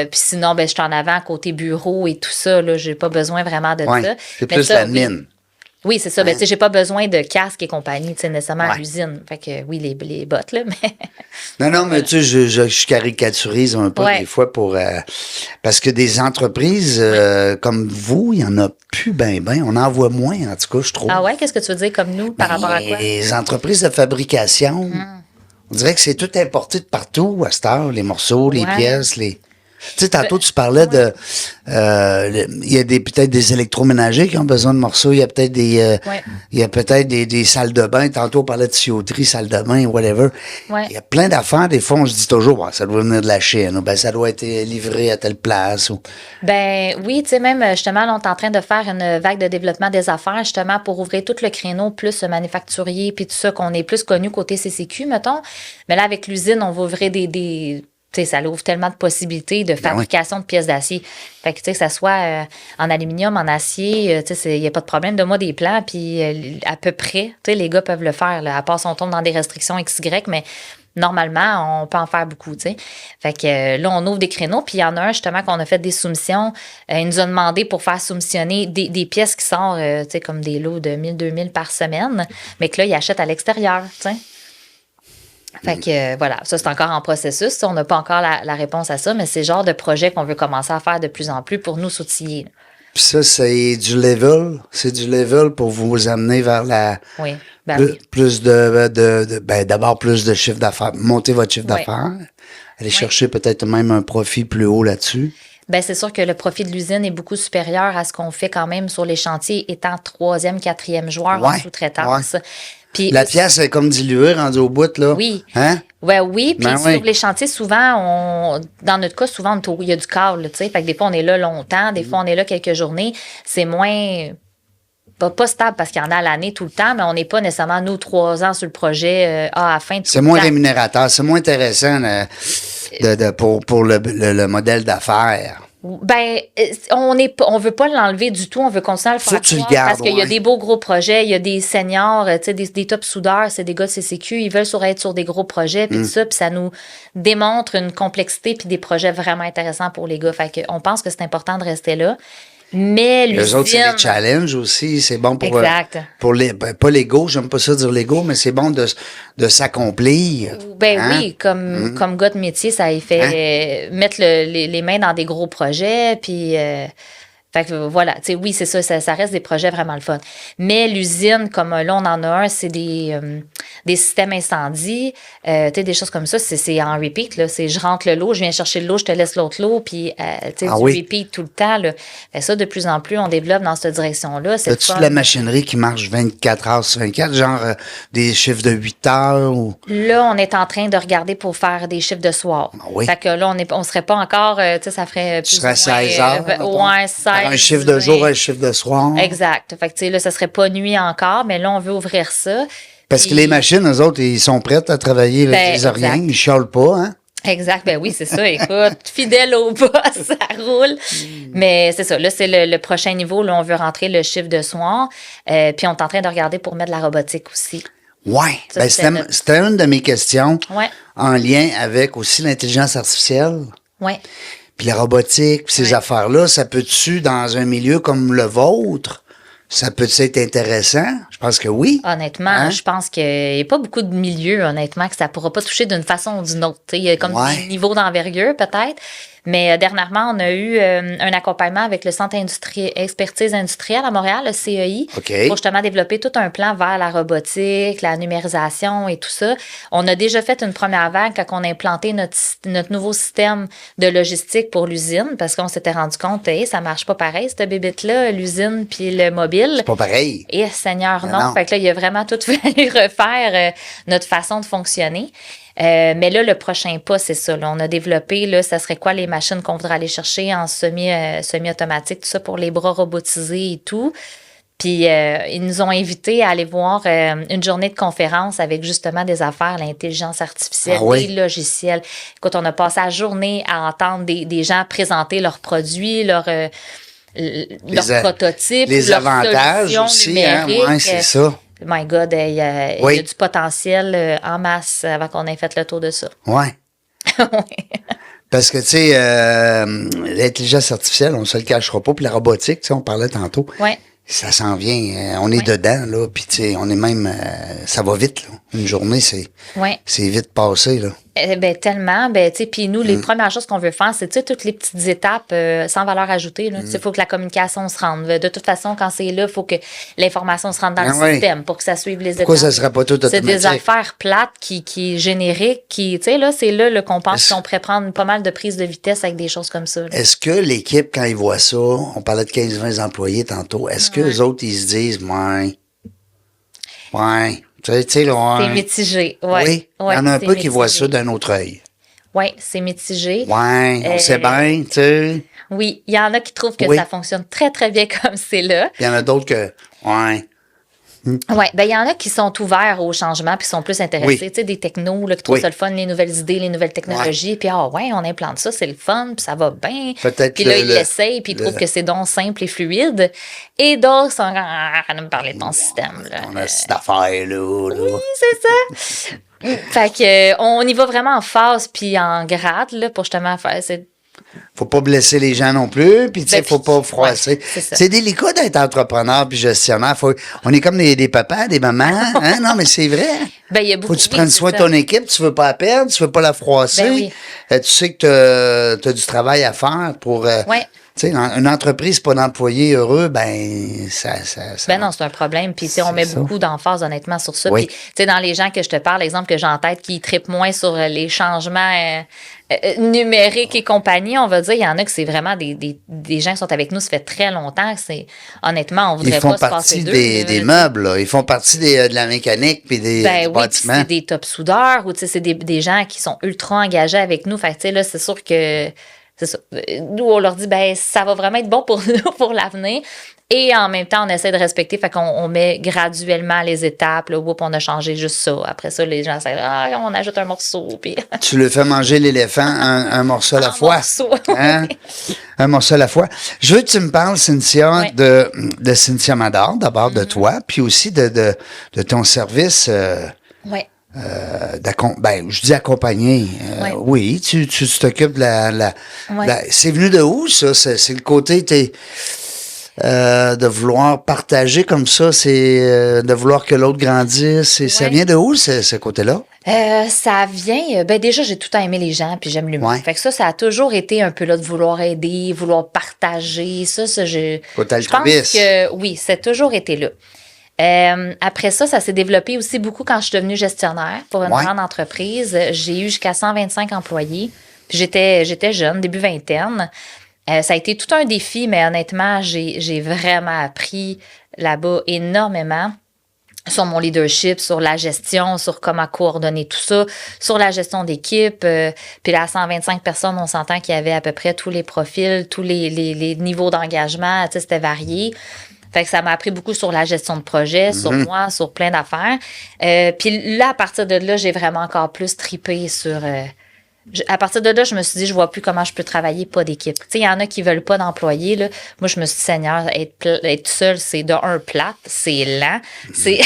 Puis sinon, ben, je suis en avant, côté bureau et tout ça, là. J'ai pas besoin vraiment de ça. C'est plus l'admin. Oui, c'est ça. Ben, tu sais, j'ai pas besoin de casque et compagnie, tu sais, nécessairement à l'usine. Fait que oui, les bottes, là, mais... Non, mais tu sais, je caricaturise un peu des fois pour... parce que des entreprises comme vous, il y en a plus ben. On en voit moins, en tout cas, je trouve. Ah ouais? Qu'est-ce que tu veux dire comme nous, par rapport à quoi? Les entreprises de fabrication, on dirait que c'est tout importé de partout à cette heure, les morceaux, les pièces, les... Tu sais, tantôt, tu parlais de... il y a peut-être des électroménagers qui ont besoin de morceaux. Il y a peut-être des salles de bain. Tantôt, on parlait de tuyauterie, salle de bain, whatever. Il y a plein d'affaires. Des fois, on se dit toujours, ça doit venir de la Chine. Ou ça doit être livré à telle place. Ou... Ben oui, tu sais, même, justement, là, on est en train de faire une vague de développement des affaires, justement, pour ouvrir tout le créneau plus manufacturier, puis tout ça, qu'on est plus connu côté CCQ, mettons. Mais là, avec l'usine, on va ouvrir des tu sais, ça ouvre tellement de possibilités de fabrication de pièces d'acier. Fait que, tu sais, que ça soit en aluminium, en acier, tu sais, il n'y a pas de problème. Donne-moi des plans, puis à peu près, tu sais, les gars peuvent le faire, là, à part si on tombe dans des restrictions XY, mais normalement, on peut en faire beaucoup, tu sais. Fait que là, on ouvre des créneaux, puis il y en a un, justement, qu'on a fait des soumissions. Il nous a demandé pour faire soumissionner des pièces qui sortent, tu sais, comme des lots de 1000-2000 par semaine, mais que là, ils achètent à l'extérieur, tu sais. Fait que voilà, ça c'est encore en processus. On n'a pas encore la réponse à ça, mais c'est le genre de projet qu'on veut commencer à faire de plus en plus pour nous s'outiller. Puis ça, c'est du level. C'est du level pour vous amener vers la... Oui, plus d'abord plus de chiffre d'affaires. Monter votre chiffre d'affaires. Aller chercher peut-être même un profit plus haut là-dessus. Ben c'est sûr que le profit de l'usine est beaucoup supérieur à ce qu'on fait quand même sur les chantiers, étant 3e, 4e joueur en sous-traitance. Puis, La pièce est comme diluée, rendue au bout, là. Oui. Hein? Ouais, oui, puis Ben sur oui. les chantiers, souvent, dans notre cas, souvent, il y a du câble, tu sais. Fait que des fois, on est là longtemps, des fois, on est là quelques journées. C'est moins, pas stable parce qu'il y en a à l'année tout le temps, mais on n'est pas nécessairement, nous, 3 ans sur le projet à la fin. C'est moins rémunérateur, c'est moins intéressant pour le modèle d'affaires. Ben, on veut pas l'enlever du tout, on veut continuer à le Faut faire que tu le croire gardes, parce qu'il y a ouais. des beaux gros projets, il y a des seniors, tu sais, des top soudeurs, c'est des gars de CCQ, ils veulent être sur des gros projets, puis tout ça, puis ça nous démontre une complexité puis des projets vraiment intéressants pour les gars. Fait que on pense que c'est important de rester là. Mais Les autres, c'est l'usine, des challenges aussi. C'est bon pour, Exact. pour pas l'ego, j'aime pas ça dire l'ego, mais c'est bon de s'accomplir. ben Hein? oui, comme gars de métier, ça y fait mettre les mains dans des gros projets, puis fait que voilà, tu sais, oui, c'est ça reste des projets vraiment le fun. Mais l'usine, comme là, on en a un, c'est des systèmes incendie, tu sais, des choses comme ça, c'est en repeat, là. C'est je rentre le lot, je viens chercher le lot, je te laisse l'autre lot, puis tu sais, du repeat tout le temps, là. Fait ça, de plus en plus, on développe dans cette direction-là. C'est As-tu de la machinerie qui marche 24 heures sur 24, genre des chiffres de 8 heures ou... Là, on est en train de regarder pour faire des chiffres de soir. Ah oui. Fait que là, on serait pas encore, tu sais, ça ferait plus Tu serais ou moins, 16 heures. mettons. ouais, 16. Faire un chiffre de 20. jour, un chiffre de soir. Exact. Fait que, tu sais, là, ça serait pas nuit encore, mais là, on veut ouvrir ça. Parce que Puis- les machines, eux autres, ils sont prêts à travailler avec Ben, les Oriens. exact. Ils chialent pas, hein? Exact, ben oui, c'est ça. Écoute, fidèle au boss, ça roule. Mais c'est ça, là, c'est le prochain niveau. Là, on veut rentrer le chiffre de soir. Puis on est en train de regarder pour mettre de la robotique aussi. Ouais. Ça, Ben, c'était notre- c'était une de mes questions Ouais. en lien avec aussi l'intelligence artificielle. Ouais. Puis la robotique, puis ces Ouais. affaires-là, ça peut-tu, dans un milieu comme le vôtre, ça peut-tu être intéressant? Je pense que oui. Honnêtement, Hein? je pense qu'il n'y a pas beaucoup de milieux, honnêtement, que ça ne pourra pas toucher d'une façon ou d'une autre. Tu sais, il y a comme Ouais. des niveaux d'envergure, peut-être. Mais dernièrement, on a eu un accompagnement avec le Centre expertise industrielle à Montréal, le CEI, OK. pour justement développer tout un plan vers la robotique, la numérisation et tout ça. On a déjà fait une première vague quand on a implanté notre nouveau système de logistique pour l'usine, parce qu'on s'était rendu compte, ça marche pas pareil, cette bébête-là, l'usine puis le mobile. C'est pas pareil. Et Seigneur, Mais non. non. Fait que là, il a vraiment tout fallu refaire notre façon de fonctionner. Mais là, le prochain pas, c'est ça. Là. On a développé, là, ça serait quoi les machines qu'on voudrait aller chercher en semi-automatique, tout ça pour les bras robotisés et tout. Puis ils nous ont invités à aller voir une journée de conférence avec justement des affaires, l'intelligence artificielle, Ah oui? des logiciels. Écoute, on a passé la journée à entendre des gens présenter leurs produits, leurs prototypes, Les leurs avantages solutions aussi, hein? numériques. Ouais, c'est ça. My God, il y a Oui. du potentiel en masse avant qu'on ait fait le tour de ça. Ouais. Parce que, tu sais, l'intelligence artificielle, on se le cachera pas, puis la robotique, tu sais, on parlait tantôt. Ouais. Ça s'en vient. On est dedans, là, puis tu sais, on est même... ça va vite, là. Une journée, c'est vite passé, là. Ben tellement, tu sais, puis nous, les premières choses qu'on veut faire, c'est, tu sais, toutes les petites étapes sans valeur ajoutée, là. Tu sais, il faut que la communication se rende. De toute façon, quand c'est là, il faut que l'information se rende dans le système pour que ça suive les étapes. Pourquoi ça serait pas tout C'est automatique? des affaires plates qui génériques, tu sais, là, c'est là qu'on pense qu'on pourrait prendre pas mal de prises de vitesse avec des choses comme ça, là. Est-ce que l'équipe, quand ils voient ça, on parlait de 15-20 employés tantôt, est-ce que les autres, ils se disent, ouais, tu sais, là, C'est mitigé, ouais. Oui, il y en a un peu qui voient ça d'un autre œil. Oui, c'est mitigé. Ouais, on sait bien, tu sais. Oui, il y en a qui trouvent que Oui. ça fonctionne très, très bien comme c'est là. Il y en a d'autres que, ouais. Oui, ben il y en a qui sont ouverts au changement puis qui sont plus intéressés. Oui. Tu sais, des technos là, qui trouvent Oui. ça le fun, les nouvelles idées, les nouvelles technologies. Puis, on implante ça, c'est le fun, puis ça va bien. Peut-être Puis là, le- ils l'essayent, puis ils trouvent que c'est donc simple et fluide. Et d'autres sont arrête de me parler de ton système. Là. On a cette affaire-là, là. Oui, c'est ça. Fait que on y va vraiment en phase puis en grade là, pour justement faire. Faut pas blesser les gens non plus, puis tu sais, Ben, faut pas ouais, froisser. c'est ça. C'est délicat d'être entrepreneur puis gestionnaire. On est comme des papas, des mamans, hein? Non, mais c'est vrai. Ben, il y a beaucoup Faut que tu oui, prennes c'est soin de ça. ton équipe, tu veux pas la perdre, tu veux pas la froisser. Ben oui. Tu sais que t'as du travail à faire pour Ouais. Tu sais, une entreprise pas d'employés heureux, ben, ça Ben non, c'est un problème. Puis, tu sais, on met ça. beaucoup d'emphase, honnêtement, sur ça. Oui. Puis, tu sais, dans les gens que je te parle, l'exemple que j'ai en tête, qui trippent moins sur les changements numériques et compagnie, on va dire, il y en a que c'est vraiment des gens qui sont avec nous, ça fait très longtemps. Honnêtement, on Ils voudrait font pas se passer partie d'eux. des meubles, là. Ils font partie de la mécanique puis du Ben oui, puis bâtiment. c'est des top soudeurs ou tu sais, c'est des gens qui sont ultra engagés avec nous. Fait que, tu sais, là, c'est sûr que c'est ça. Nous, on leur dit, ben, ça va vraiment être bon pour nous, pour l'avenir. Et en même temps, on essaie de respecter. Fait qu'on met graduellement les étapes. Là, on a changé juste ça. Après ça, les gens, on ajoute un morceau. Puis Tu le fais manger l'éléphant un morceau à la fois. morceau. Hein? Un morceau à la fois. Je veux que tu me parles, Cynthia, Oui. de Cynthia Mador, d'abord de toi, puis aussi de ton service. Oui. Je dis accompagner. Ouais. Oui, tu t'occupes de Ouais. c'est venu de où, ça? C'est le côté de vouloir partager comme ça, c'est de vouloir que l'autre grandisse. Ça Ouais. vient de où, ce côté-là? Ça vient, ben déjà, j'ai tout le temps aimé les gens, puis j'aime l'humain. Ouais. Fait que ça a toujours été un peu là de vouloir aider, vouloir partager. Côté je pense altruiste. que oui, c'est toujours été là. Après ça s'est développé aussi beaucoup quand je suis devenue gestionnaire pour une Ouais. grande entreprise. J'ai eu jusqu'à 125 employés. Puis j'étais jeune, début vingtaine. Ça a été tout un défi, mais honnêtement, j'ai vraiment appris là-bas énormément sur mon leadership, sur la gestion, sur comment coordonner tout ça, sur la gestion d'équipe. Puis là, à 125 personnes, on s'entend qu'il y avait à peu près tous les profils, tous les niveaux d'engagement, tu sais, c'était varié. Fait que ça m'a appris beaucoup sur la gestion de projet, sur moi, sur plein d'affaires. Puis là, à partir de là, j'ai vraiment encore plus tripé sur... à partir de là, je me suis dit, je vois plus comment je peux travailler pas d'équipe. Tu sais, il y en a qui veulent pas d'employés, là. Moi, je me suis dit, Seigneur, être seul, c'est de un plate, c'est lent. C'est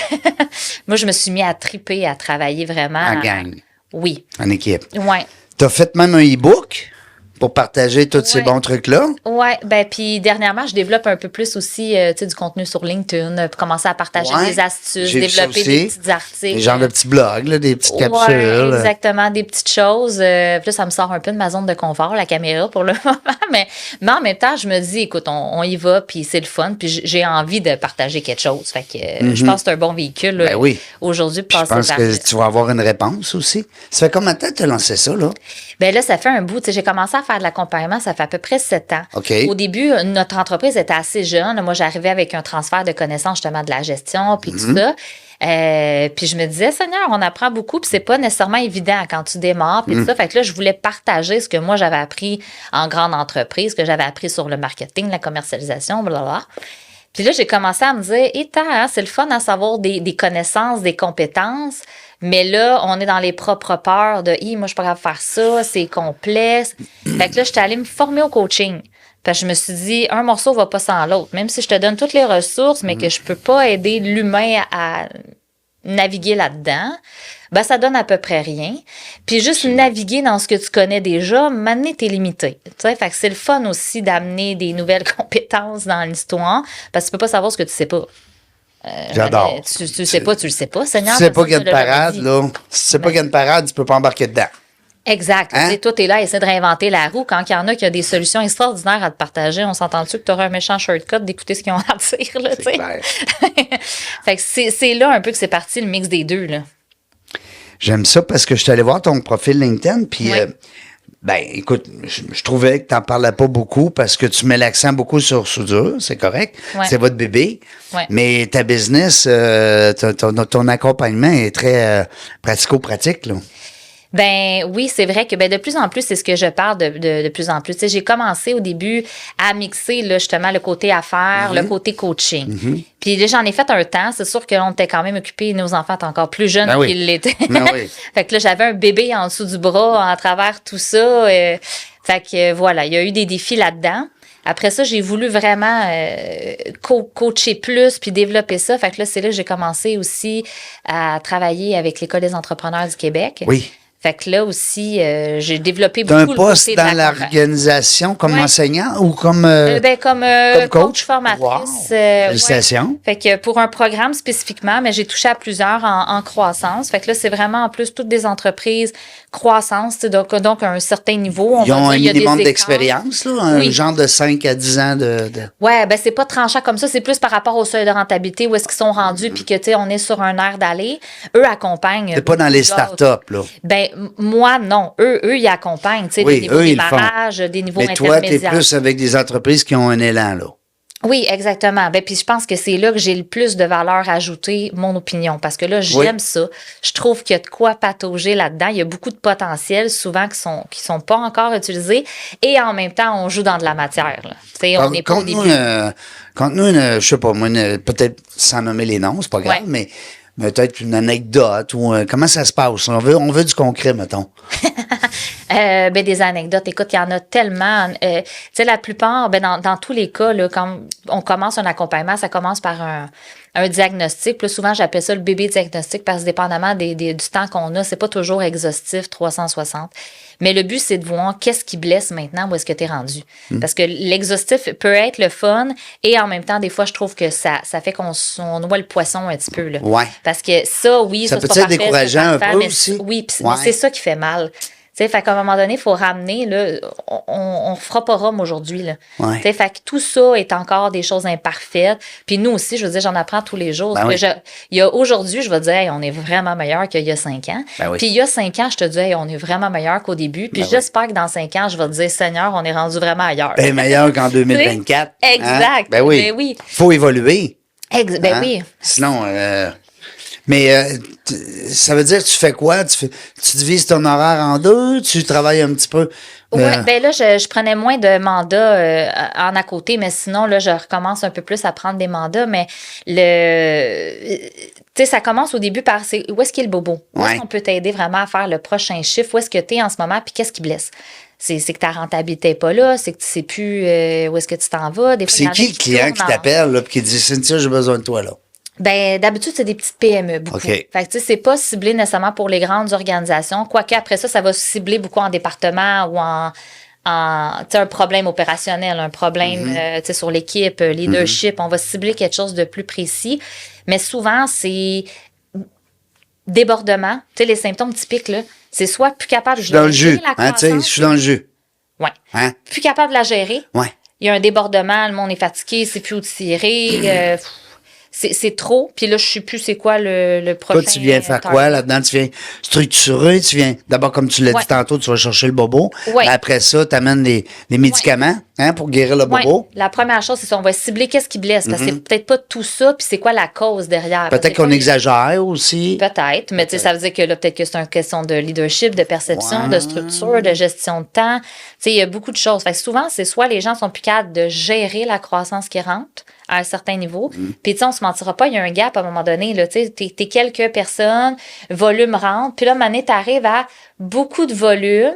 Moi, je me suis mis à triper, à travailler vraiment. En gang, Oui. en équipe. Ouais. Tu as fait même un e-book pour partager tous ces Ouais. bons trucs-là. Ouais, ben puis dernièrement, je développe un peu plus aussi tu sais, du contenu sur LinkedIn, commencer à partager Ouais. des astuces, J'ai vu ça développer aussi. des petits articles. Des genres de petits blogs, là, des petites Ouais, capsules. exactement, des petites choses. Puis là, ça me sort un peu de ma zone de confort, la caméra, pour le moment. Mais en même temps, je me dis, écoute, on y va, puis c'est le fun. Puis j'ai envie de partager quelque chose. Fait que je pense que c'est un bon véhicule Ben oui. aujourd'hui Je pour passer pense par que tu vas avoir une réponse aussi. Ça fait combien de temps que tu as lancé ça, là? Ben là, ça fait un bout. Tu sais, j'ai commencé à faire de l'accompagnement, ça fait à peu près 7 ans. OK. Au début, notre entreprise était assez jeune. Moi, j'arrivais avec un transfert de connaissances justement de la gestion, puis tout ça. Puis je me disais, Seigneur, on apprend beaucoup, puis c'est pas nécessairement évident quand tu démarres, puis tout ça. Fait que là, je voulais partager ce que moi j'avais appris en grande entreprise, que j'avais appris sur le marketing, la commercialisation, blablabla. Puis là, j'ai commencé à me dire, c'est le fun à savoir des connaissances, des compétences, mais là, on est dans les propres peurs de, moi, je suis pas capable de faire ça, c'est complexe. Fait que là, j'étais allée me former au coaching. Parce que je me suis dit, un morceau va pas sans l'autre. Même si je te donne toutes les ressources, mais que je peux pas aider l'humain à naviguer là-dedans, ben ça donne à peu près rien. Puis juste naviguer dans ce que tu connais déjà, maintenant, t'es limité. Tu sais, fait que c'est le fun aussi d'amener des nouvelles compétences dans l'histoire, parce que tu peux pas savoir ce que tu sais pas. J'adore. Tu le sais pas, tu le sais pas. Seigneur, Tu sais pas qu'il y a personne une te l'a jamais parade, dit. là. Si tu sais pas qu'il y a une parade, tu peux pas embarquer dedans. Exact. Hein? Tu sais, toi, t'es là à essayer de réinventer la roue. Quand il y en a qui ont des solutions extraordinaires à te partager, on s'entend-tu que tu auras un méchant shortcut d'écouter ce qu'ils ont à dire, là, tu sais? clair. Fait que c'est là un peu que c'est parti, le mix des deux, là. J'aime ça parce que je suis allé voir ton profil LinkedIn, puis Oui. écoute, je trouvais que tu n'en parlais pas beaucoup parce que tu mets l'accent beaucoup sur soudure, c'est correct, Ouais. c'est votre bébé, Ouais. mais ta business, ton accompagnement est très pratico-pratique, là. Ben oui, c'est vrai que de plus en plus, c'est ce que je parle de plus en plus. Tu sais, j'ai commencé au début à mixer là, justement le côté affaires, le côté coaching. Puis là, j'en ai fait un temps. C'est sûr que là, on était quand même occupés. Nos enfants étaient encore plus jeunes Ben oui. qu'ils l'étaient. Ben oui. Fait que là, j'avais un bébé en dessous du bras à travers tout ça. Fait que voilà, il y a eu des défis là-dedans. Après ça, j'ai voulu vraiment coacher plus puis développer ça. Fait que là, c'est là que j'ai commencé aussi à travailler avec l'École des entrepreneurs du Québec. Oui. Fait que là aussi, j'ai développé T'as un beaucoup le poste côté de dans l'accompagnement. comme Ouais. enseignant ou comme, Comme coach formatrice. Wow. Ouais. Félicitations. Fait que pour un programme spécifiquement, mais j'ai touché à plusieurs en croissance. Fait que là, c'est vraiment en plus toutes des entreprises croissance, donc à un certain niveau. Ils ont un il y a des minimum écarts. d'expérience, là, un Oui. genre de 5 à 10 ans de... Ouais, ben c'est pas tranchant comme ça, c'est plus par rapport au seuil de rentabilité, où est-ce qu'ils sont rendus, puis que, tu sais, on est sur un air d'aller. Eux accompagnent. C'est pas dans les d'autres. startups, là. Ben, moi, non. Eux, ils accompagnent, tu sais, Oui, des niveaux eux, ils le font. démarrage, des niveaux Mais toi, t'es intermédiaires. plus avec des entreprises qui ont un élan, là. Oui, exactement. Ben, puis je pense que c'est là que j'ai le plus de valeur ajoutée, mon opinion, parce que là, j'aime ça. Je trouve qu'il y a de quoi patauger là-dedans. Il y a beaucoup de potentiel, souvent qui sont pas encore utilisés, et en même temps, on joue dans de la matière. Là. Tu sais, on n'est pas au début. Conte-nous je sais pas, moi, peut-être sans nommer les noms, c'est pas grave, Ouais. mais peut-être une anecdote ou comment ça se passe. On veut du concret, mettons. Ben, des anecdotes. Écoute, il y en a tellement. Tu sais, la plupart, ben, dans tous les cas, là, quand on commence un accompagnement, ça commence par un diagnostic. Plus souvent, j'appelle ça le bébé diagnostic parce que dépendamment du temps qu'on a, c'est pas toujours exhaustif, 360. Mais le but, c'est de voir qu'est-ce qui blesse maintenant, où est-ce que tu es rendu. Parce que l'exhaustif peut être le fun et en même temps, des fois, je trouve que ça fait qu'on noie le poisson un petit peu. Là. Ouais. Parce que ça, oui, Ça ça peut c'est pas être parfait, décourageant c'est un parfait, peu mais aussi. oui, mais Ouais. c'est ça qui fait mal. Tu sais, fait qu'à un moment donné, il faut ramener, là, on fera pas Rome aujourd'hui, là. Ouais. Tu sais, fait que tout ça est encore des choses imparfaites. Puis nous aussi, je veux dire, j'en apprends tous les jours. Ben Parce oui. que il y a aujourd'hui, je vais dire, hey, on est vraiment meilleur qu'il y a 5 ans. Ben oui. Puis il y a 5 ans, je te dis, hey, on est vraiment meilleur qu'au début. Puis Ben oui. j'espère que dans 5 ans, je vais te dire, Seigneur, on est rendu vraiment ailleurs. Ben meilleur qu'en 2024. Exact. Hein? Ben oui. Ben oui. Faut évoluer. Ben Hein? oui. Sinon, ça veut dire que tu fais quoi? Tu divises ton horaire en deux? Tu travailles un petit peu? Ouais, ben là, je prenais moins de mandats en à côté, mais sinon, là, je recommence un peu plus à prendre des mandats. Mais tu sais, ça commence au début par où est-ce qu'il est le bobo? Où est-ce Ouais. qu'on peut t'aider vraiment à faire le prochain chiffre? Où est-ce que tu es en ce moment? Puis qu'est-ce qui blesse? C'est que ta rentabilité n'est pas là, c'est que tu sais plus où est-ce que tu t'en vas. Des fois, il y C'est en a qui le client tournent qui en- t'appelle là, puis qui dit Cynthia, j'ai besoin de toi là? Ben, d'habitude, c'est des petites PME, beaucoup. OK. Fait que, tu sais, c'est pas ciblé nécessairement pour les grandes organisations. Quoique, après ça va se cibler beaucoup en département ou tu sais, un problème opérationnel, un problème, tu sais, sur l'équipe, leadership. On va cibler quelque chose de plus précis. Mais souvent, c'est débordement. Tu sais, les symptômes typiques, là, c'est soit plus capable de Je suis dans le jus. la Hein, tu sais, je croissance. suis dans le jus. Ouais. Hein? Plus capable de la gérer. Ouais. Il y a un débordement, le monde est fatigué, c'est plus outillé. C'est trop. Puis là, je sais plus c'est quoi le prochain. Toi, tu viens faire target. quoi là-dedans? Tu viens structurer, tu viens, d'abord, comme tu l'as Ouais. dit tantôt, tu vas chercher le bobo. Ouais. Mais après ça, tu amènes les médicaments hein, pour guérir le Ouais. bobo. La première chose, c'est ça. On va cibler qu'est-ce qui blesse. Parce que c'est peut-être pas tout ça, puis c'est quoi la cause derrière. Parce que Peut-être c'est qu'on pas- exagère aussi. Peut-être, mais tu sais, ça veut dire que là, peut-être que c'est une question de leadership, de perception, Ouais. de structure, de gestion de temps. Tu sais, il y a beaucoup de choses. Fait que souvent, c'est soit les gens sont plus capables de gérer la croissance qui rentre à un certain niveau. Puis, tu sais, on se mentira pas, il y a un gap à un moment donné, là, tu sais, t'es quelques personnes, volume rentre, puis là, à un moment donné, t'arrives à beaucoup de volume,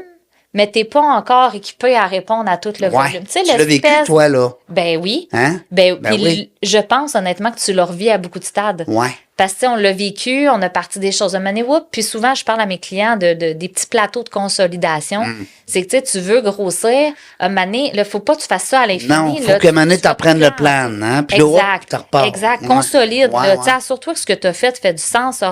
mais t'es pas encore équipé à répondre à tout le Ouais. volume. Tu sais, Tu l'as vécu, l'espèce- toi, là. Ben oui. Hein? Ben, Ben puis oui. je pense honnêtement que tu le revis à beaucoup de stades. Ouais. Parce que tu sais, on l'a vécu, on a parti des choses de money whoop, puis souvent je parle à mes clients de des petits plateaux de consolidation. Mm. C'est que tu sais, tu veux grossir, un mané, là, faut pas que tu fasses ça à l'infini. Non, faut là, qu'à un moment donné, tu sois t'apprennes le plan. plan, hein. Puis là, hop, Exact, tu repars. exact. Ouais. Consolide. Ouais, là. ouais. Tu sais, assure-toi que ce que tu as fait du sens.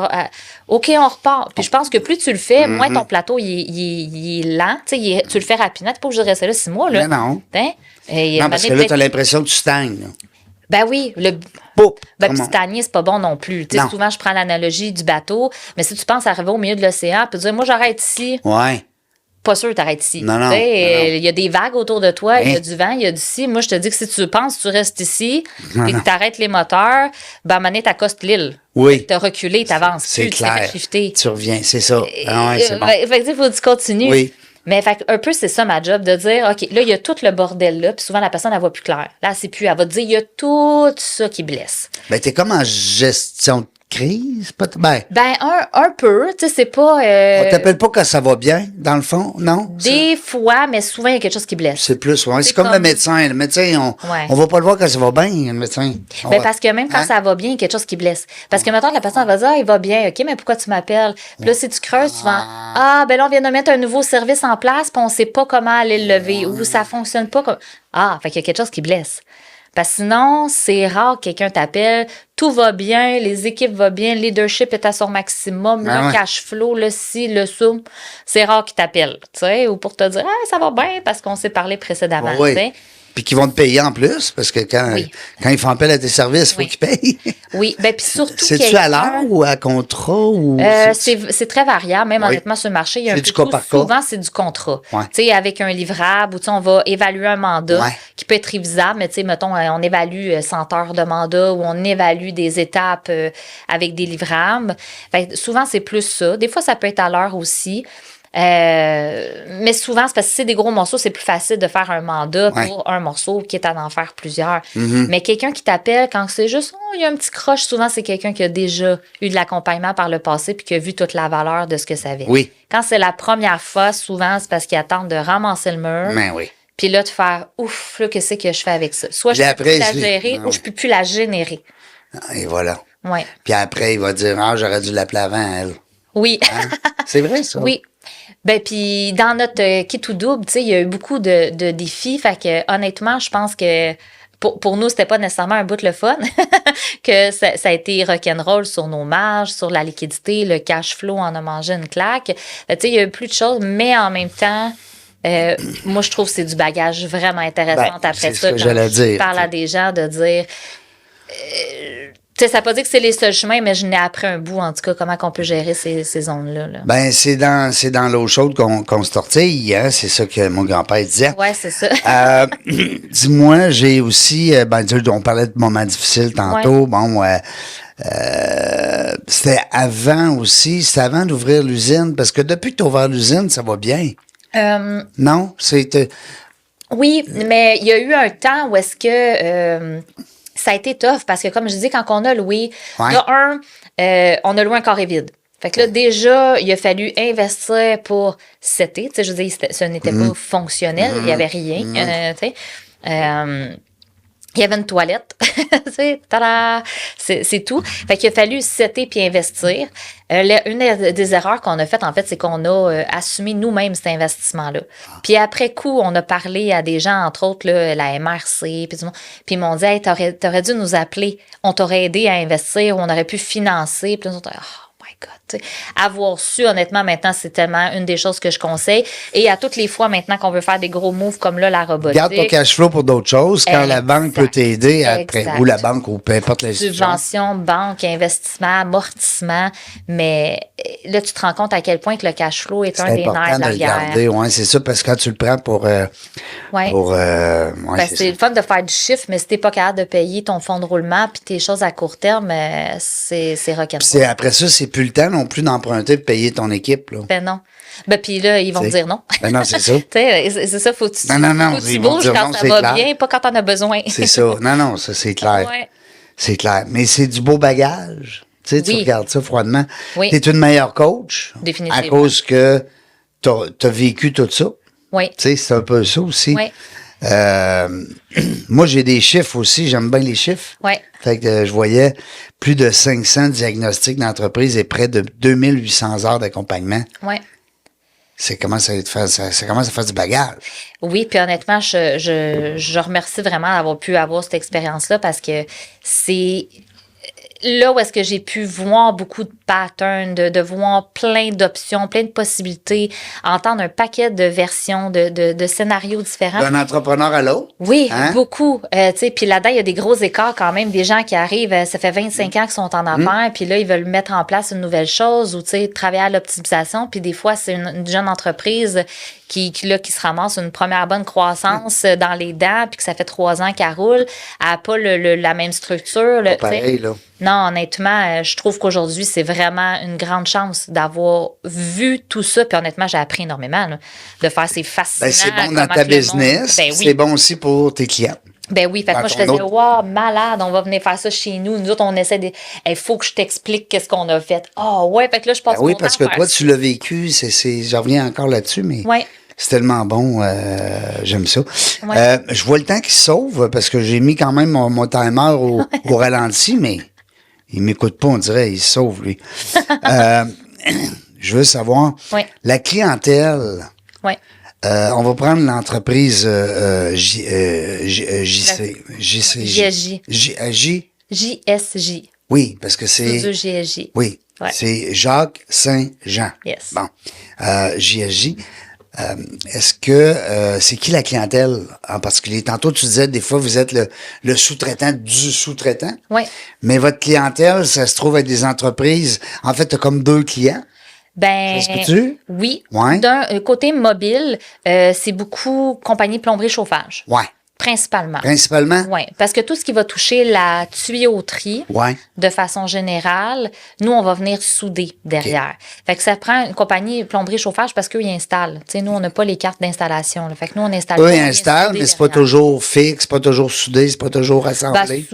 OK, on repart. Puis je pense que plus tu le fais, moins Mm-hmm. ton plateau il est lent. Tu sais, tu le fais rapidement. Tu n'es pas obligé de rester là 6 mois. Là. Mais non. Hein? Et Non, un parce que moment là, donné, tu as l'impression que tu stagnes. Là. ben oui, Poup! ben, Comment? puis stagner, c'est pas bon non plus. Tu sais, Non. souvent, je prends l'analogie du bateau, mais si tu penses arriver au milieu de l'océan, puis dire, moi, j'arrête ici, Ouais. pas sûr que t'arrêtes ici. Non, non, Tu sais, non. il y a des vagues autour de toi, il y Hein? a du vent, il y a du ci. Moi, je te dis que si tu penses que tu restes ici, Non, et non. que t'arrêtes les moteurs, ben, à un moment donné, t'accostes l'île. Oui. T'as reculé, t'avances C'est plus, tu fais clair. shifter. Tu reviens, c'est ça. Ah ouais, c'est bon. Fait que, il faut que tu continues. Oui. Mais fait, que un peu, c'est ça ma job, de dire, OK, là, il y a tout le bordel là, puis souvent, la personne, elle voit plus clair. Là, c'est plus, elle va te dire, il y a tout ça qui blesse. Ben, t'es comme en gestion de crise? Ben, un peu. Tu sais, c'est pas... On t'appelle pas quand ça va bien, dans le fond, non? Des fois, mais souvent, il y a quelque chose qui blesse. C'est plus, ouais. C'est C'est comme le comme- médecin. Le médecin, Ouais. on va pas le voir quand ça va bien, le médecin. Ben, parce que même quand Hein? ça va bien, il y a quelque chose qui blesse. Parce que maintenant, la personne va dire, ah, il va bien, OK, mais pourquoi tu m'appelles? Puis là, si tu creuses, tu vas, ah, ben là, on vient de mettre un nouveau service en place, puis on sait pas comment aller le lever, ou ça fonctionne pas comme. Ah, fait qu'il y a quelque chose qui blesse. Parce que sinon, c'est rare que quelqu'un t'appelle, tout va bien, les équipes vont bien, le leadership est à son maximum, Ah le ouais. cash flow, le ci, le ça. C'est rare qu'ils t'appellent, tu sais, ou pour te dire, ah, ça va bien, parce qu'on s'est parlé précédemment, Oui. tu sais. Puis qu'ils vont te payer en plus, parce que Oui. quand ils font appel à tes services, il faut Oui. qu'ils payent. Oui, ben puis surtout C'est-tu à l'heure quelqu'un- ou à contrat? Ou c'est très variable, même Oui. honnêtement sur le marché. Il y a un C'est peu du de cas tout. par cas. Souvent, c'est du contrat. Ouais. Tu sais, avec un livrable, ou tu sais, on va évaluer un mandat Ouais. qui peut être révisable, mais tu sais, mettons, on évalue 100 heures de mandat ou on évalue des étapes avec des livrables. Fait que souvent, c'est plus ça. Des fois, ça peut être à l'heure aussi. Mais souvent, c'est parce que si c'est des gros morceaux, c'est plus facile de faire un mandat Ouais. pour un morceau qui est à en faire plusieurs. Mais quelqu'un qui t'appelle quand c'est juste, oh, il y a un petit croche, souvent, c'est quelqu'un qui a déjà eu de l'accompagnement par le passé puis qui a vu toute la valeur de ce que ça avait. Oui. Quand c'est la première fois, souvent, c'est parce qu'ils attendent de ramasser le mur. Ben oui. Puis là, de faire, ouf, là, qu'est-ce que je fais avec ça? Soit Puis je peux après, plus la c'est- gérer Ah ou je peux plus la générer. Et voilà. Ouais. Puis après, il va dire, ah, j'aurais dû l'appeler avant, elle. Oui. Hein? C'est vrai, ça? Oui. Ben puis dans notre kit ou double, tu sais, il y a eu beaucoup de défis. Fait que honnêtement, je pense que pour nous, c'était pas nécessairement un bout de le fun, que ça a été rock'n'roll sur nos marges, sur la liquidité, le cash flow en a mangé une claque. Tu sais, il y a eu plus de choses, mais en même temps, moi, je trouve que c'est du bagage vraiment intéressant Ben, après c'est ce ça. que quand j'allais je dire, parle à des gens de dire... tu sais, ça ne veut pas dire que c'est les seuls chemins, mais je n'ai appris un bout, en tout cas, comment on peut gérer ces zones-là. Là. Ben, c'est dans l'eau chaude qu'on se tortille, hein? C'est ça que mon grand-père disait. Ouais, c'est ça. Dis-moi, j'ai aussi, on parlait de moments difficiles tantôt. Bon, c'était avant d'ouvrir l'usine, parce que depuis que tu as ouvert l'usine, ça va bien. Non? Oui, mais il y a eu un temps où est-ce que ça a été tough, parce que comme je dis, quand on a loué, Ouais. on a loué un carré vide. Fait que là, déjà, il a fallu investir pour cet été. Tu sais, je veux dire, ce n'était pas fonctionnel, il n'y avait rien. Tu sais. Il y avait une toilette, tu sais, tada! C'est tout. Fait qu'il a fallu setter puis investir. Une des erreurs qu'on a faites, en fait, c'est qu'on a assumé nous-mêmes cet investissement-là. Puis après coup, on a parlé à des gens, entre autres, là, la MRC, puis ils m'ont dit, hey, t'aurais dû nous appeler, on t'aurait aidé à investir, on aurait pu financer. Puis là, oh my God, tu sais. Avoir su, honnêtement, maintenant, c'est tellement une des choses que je conseille. Et à toutes les fois, maintenant qu'on veut faire des gros moves comme là, la robotique. Garde ton cash flow pour d'autres choses quand la banque peut t'aider après, Exact. ou la banque ou peu importe l'institution. Subvention, banque, investissement, amortissement. Mais là, tu te rends compte à quel point que le cash flow est un C'est des nerfs important de de la le guerre. garder, ouais, c'est ça, parce que quand tu le prends pour Ouais. ouais, Ben, c'est c'est le fun de faire du chiffre, mais si t'es pas capable de payer ton fonds de roulement puis tes choses à court terme, c'est rock'n'roll. C'est après ça, c'est plus le temps non plus d'emprunter pour payer ton équipe, là. Ben non. Ben puis là, ils vont te T'sais. dire non. Ben non, c'est ça. Tu sais, c'est ça, faut que tu, Non, faut que tu ils vont bouges dire quand non, ça c'est va clair. bien, pas quand t'en as besoin. C'est ça. Non, ça, c'est clair. Ouais. C'est clair. Mais c'est du beau bagage. Tu sais, tu Oui. regardes ça froidement. Oui. T'es une meilleure coach. Définitivement. À cause que t'as vécu tout ça. Oui. Tu sais, c'est un peu ça aussi. Oui. Moi, j'ai des chiffres aussi. J'aime bien les chiffres. Oui. Fait que je voyais plus de 500 diagnostics d'entreprise et près de 2800 heures d'accompagnement. Oui. Ça commence à faire du bagage. Oui, puis honnêtement, je remercie vraiment d'avoir pu avoir cette expérience-là parce que c'est là où est-ce que j'ai pu voir beaucoup de patterns, de voir plein d'options, plein de possibilités, entendre un paquet de versions, de scénarios différents. D'un entrepreneur à l'autre. Oui, Hein? beaucoup. Tu sais, puis là-dedans, il y a des gros écarts quand même. Des gens qui arrivent, ça fait 25 ans qu'ils sont en affaires, puis là, ils veulent mettre en place une nouvelle chose ou, tu sais, travailler à l'optimisation. Puis des fois, c'est une jeune entreprise qui se ramasse une première bonne croissance dans les dents, puis que ça fait 3 ans qu'elle roule. Elle n'a pas la même structure. Pas tu sais. pareil, là. Non, honnêtement, je trouve qu'aujourd'hui, c'est vraiment une grande chance d'avoir vu tout ça. Puis honnêtement, j'ai appris énormément là, de faire ces fascinants. Ben, c'est bon dans comment ta que le monde- business. Ben oui. C'est bon aussi pour tes clients. Ben oui, fait que Dans moi, je ton faisais, autre- wow, malade, on va venir faire ça chez nous. Nous autres, on essaie de, il faut que je t'explique qu'est-ce qu'on a fait. Ah ouais, fait que là, je passe Ben oui, mon temps parce à que faire toi, ça. tu l'as vécu, j'en reviens encore là-dessus, mais Ouais. c'est tellement bon, j'aime ça. Ouais. Je vois le temps qui se sauve, parce que j'ai mis quand même mon timer au ralenti, mais il m'écoute pas, on dirait, il se sauve, lui. Je veux savoir, Ouais. la clientèle, Ouais. on va prendre l'entreprise JC. JSJ. JSJ. Oui, parce que c'est... Studio JSJ. Oui, Ouais. c'est Jacques Saint-Jean. Yes. Bon, JSJ. Est-ce que c'est qui la clientèle en particulier? Tantôt, tu disais, des fois, vous êtes le sous-traitant du sous-traitant. Oui. Mais votre clientèle, ça se trouve être des entreprises. En fait, tu as comme 2 clients. Ben, Ça se peut-tu? oui. Ouais. D'un côté mobile, c'est beaucoup compagnie plomberie chauffage, Ouais. principalement. Principalement? Oui, parce que tout ce qui va toucher la tuyauterie, Ouais. de façon générale, nous, on va venir souder derrière. Fait que ça prend une compagnie plomberie chauffage parce qu'eux, ils installent. Tu sais, nous, on n'a pas les cartes d'installation. Là. Fait que nous, on installe. Eux, pas, ils on vient installent, souder mais c'est pas derrière. toujours fixe, pas toujours soudé, c'est pas toujours Ben, assemblé.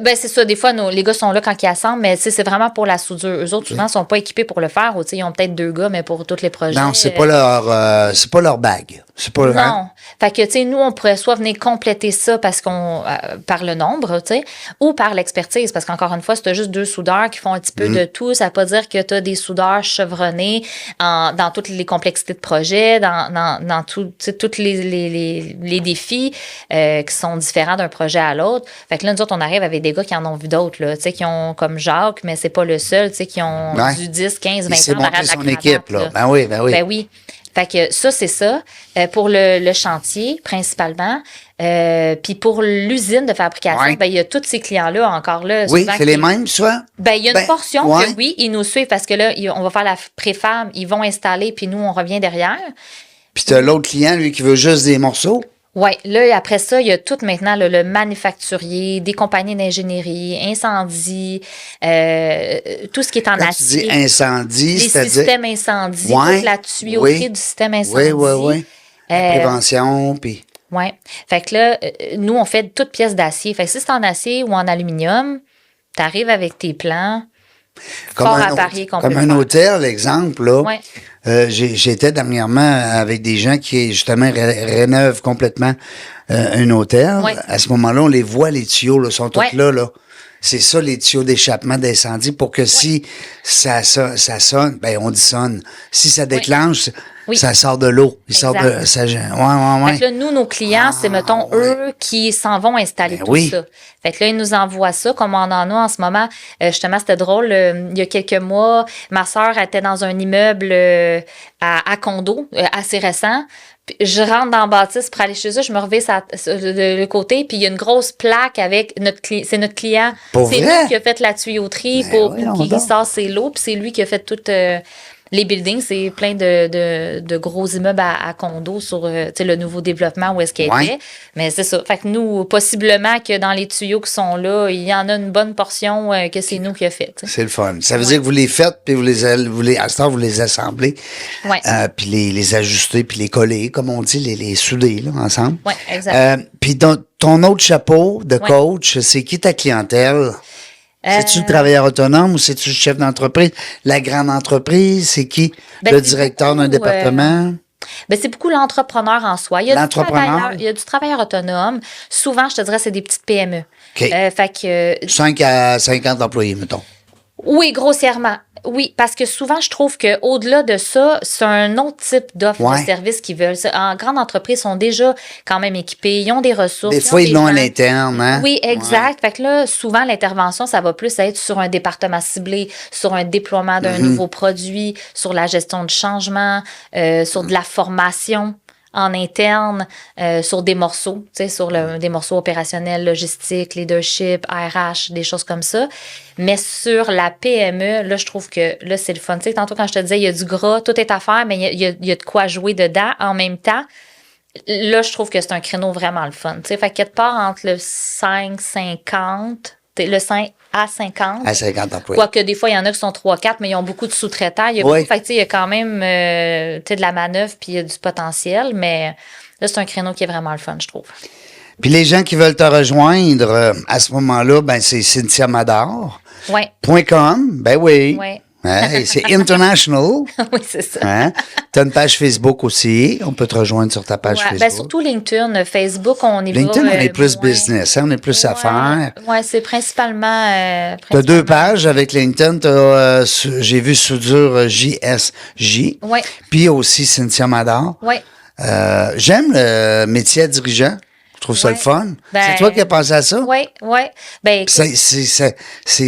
ben, c'est ça. Des fois, les gars sont là quand ils assemblent, mais tu sais, c'est vraiment pour la soudure. Eux autres, souvent, sont pas équipés pour le faire. Ou, tu sais, ils ont peut-être 2 gars, mais pour tous les projets. Non, c'est pas leur bague. C'est pas Non. Fait que, tu sais, nous, on pourrait soit venir compléter ça parce qu'on, par le nombre, tu sais, ou par l'expertise. Parce qu'encore une fois, si t'as juste 2 soudeurs qui font un petit peu de tout, ça veut pas dire que t'as des soudeurs chevronnés dans toutes les complexités de projet, dans tout, tu sais, tous les défis qui sont différents d'un projet à l'autre. Fait que là, nous autres, on arrive avec des gars qui en ont vu d'autres, là, tu sais, qui ont, comme Jacques, mais c'est pas le seul, tu sais, qui ont Ouais. du 10, 15, Il 20 s'est ans derrière montré de la son cravate, équipe, là. Ben oui, ben oui. Ben oui. Fait que ça, c'est ça. Pour le chantier, principalement. Puis pour l'usine de fabrication, Ouais. ben, il y a tous ces clients-là encore là. Oui, souvent c'est les mêmes, soit? Ben, il y a une portion ouais. que oui, ils nous suivent parce que là, on va faire la préfab, ils vont installer, puis nous, on revient derrière. Puis t'as l'autre client, lui, qui veut juste des morceaux. Oui, là, après ça, il y a tout maintenant le manufacturier, des compagnies d'ingénierie, incendie, tout ce qui est en Quand tu acier. dis incendie, Les c'est-à-dire... systèmes incendie, Ouais, toute la tuyauterie oui. du système incendie. Oui. La prévention, puis... Oui. Fait que là, nous, on fait toute pièce d'acier. Fait que si c'est en acier ou en aluminium, tu arrives avec tes plans. Fort appareil qu'on comme peut un faire. hôtel, exemple, là. Ouais. J'étais dernièrement avec des gens qui, justement, rénovent complètement un hôtel. Ouais. À ce moment-là, on les voit, les tuyaux, là, sont tous Ouais. là. C'est ça, les tuyaux d'échappement d'incendie, pour que si ça sonne, ben on dit sonne. Si ça déclenche, Oui. ça sort de l'eau. Il sort de... Exact. Ça, ouais. Fait que là, nous, nos clients, c'est, mettons, eux qui s'en vont installer Ben tout oui. ça. Fait que là, ils nous envoient ça, comme on en a en ce moment. Justement, c'était drôle. Il y a quelques mois, ma sœur était dans un immeuble à condo, assez récent. Puis je rentre dans la bâtisse pour aller chez eux, je me reviens le côté, puis il y a une grosse plaque avec c'est notre client. Pour C'est vrai? lui qui a fait la tuyauterie Ben pour voyons qu'il donc. sorte ses lots, puis c'est lui qui a fait toutes les buildings. C'est plein de gros immeubles à condos sur tu sais, le nouveau développement où est-ce qu'il Ouais. était. Mais c'est ça. Fait que nous, possiblement que dans les tuyaux qui sont là, il y en a une bonne portion que c'est nous qui a fait. tu sais. C'est le fun. Ça veut dire que vous les faites, puis à ce temps, vous les assemblez, Ouais. puis les ajustez, puis les coller, comme on dit, les souder, là, ensemble. Ouais, exact. Puis ton autre chapeau de Ouais. coach, c'est qui ta clientèle? C'est-tu le travailleur autonome ou c'est-tu le chef d'entreprise? La grande entreprise, c'est qui? Ben, Le c'est directeur d'un beaucoup, département? Ben, c'est beaucoup l'entrepreneur en soi. Il y a L'entrepreneur? il y a du travailleur autonome. Souvent, je te dirais, c'est des petites PME. OK. Fait que 5 à 50 employés, mettons. oui, grossièrement. Oui, parce que souvent, je trouve qu'au-delà de ça, c'est un autre type d'offre Ouais. de service qu'ils veulent. En grande entreprise, ils sont déjà quand même équipés, ils ont des ressources. Des fois, ont ils des l'ont à gens. l'interne, hein? Oui, exact. Fait que là, souvent, l'intervention, ça va plus être sur un département ciblé, sur un déploiement d'un nouveau produit, sur la gestion du changement, sur de la formation en interne, sur des morceaux, tu sais, sur des morceaux opérationnels, logistiques, leadership, RH, des choses comme ça. Mais sur la PME, là, je trouve que là, c'est le fun. Tu sais, tantôt, quand je te disais, il y a du gras, tout est à faire, mais il y a de quoi jouer dedans en même temps. Là, je trouve que c'est un créneau vraiment le fun. Tu sais, fait quelque part entre le 5-50, le 5 à 50. À 50 employés. Quoique des fois, il y en a qui sont 3-4, mais ils ont beaucoup de sous-traitants. Il y a Oui. beaucoup, fait que, tu sais, il y a quand même tu sais, de la manœuvre puis il y a du potentiel, mais là, c'est un créneau qui est vraiment le fun, je trouve. Puis les gens qui veulent te rejoindre, à ce moment-là, ben c'est cynthiamador.com. Ben oui. Ouais. Hein, c'est international. Oui, c'est ça. Hein? Tu as une page Facebook aussi. On peut te rejoindre sur ta page Ouais, Facebook. ben surtout LinkedIn. Facebook, on est LinkedIn, on est plus business. Hein? On est plus affaires. Oui, c'est principalement. Tu as 2 pages avec LinkedIn. J'ai vu Soudure JSJ. Oui. Puis aussi Cynthia Mador. Oui. J'aime le métier de dirigeant. Je trouve ça le fun. Ben, c'est toi qui as pensé à ça? Oui, oui. Ben, C'est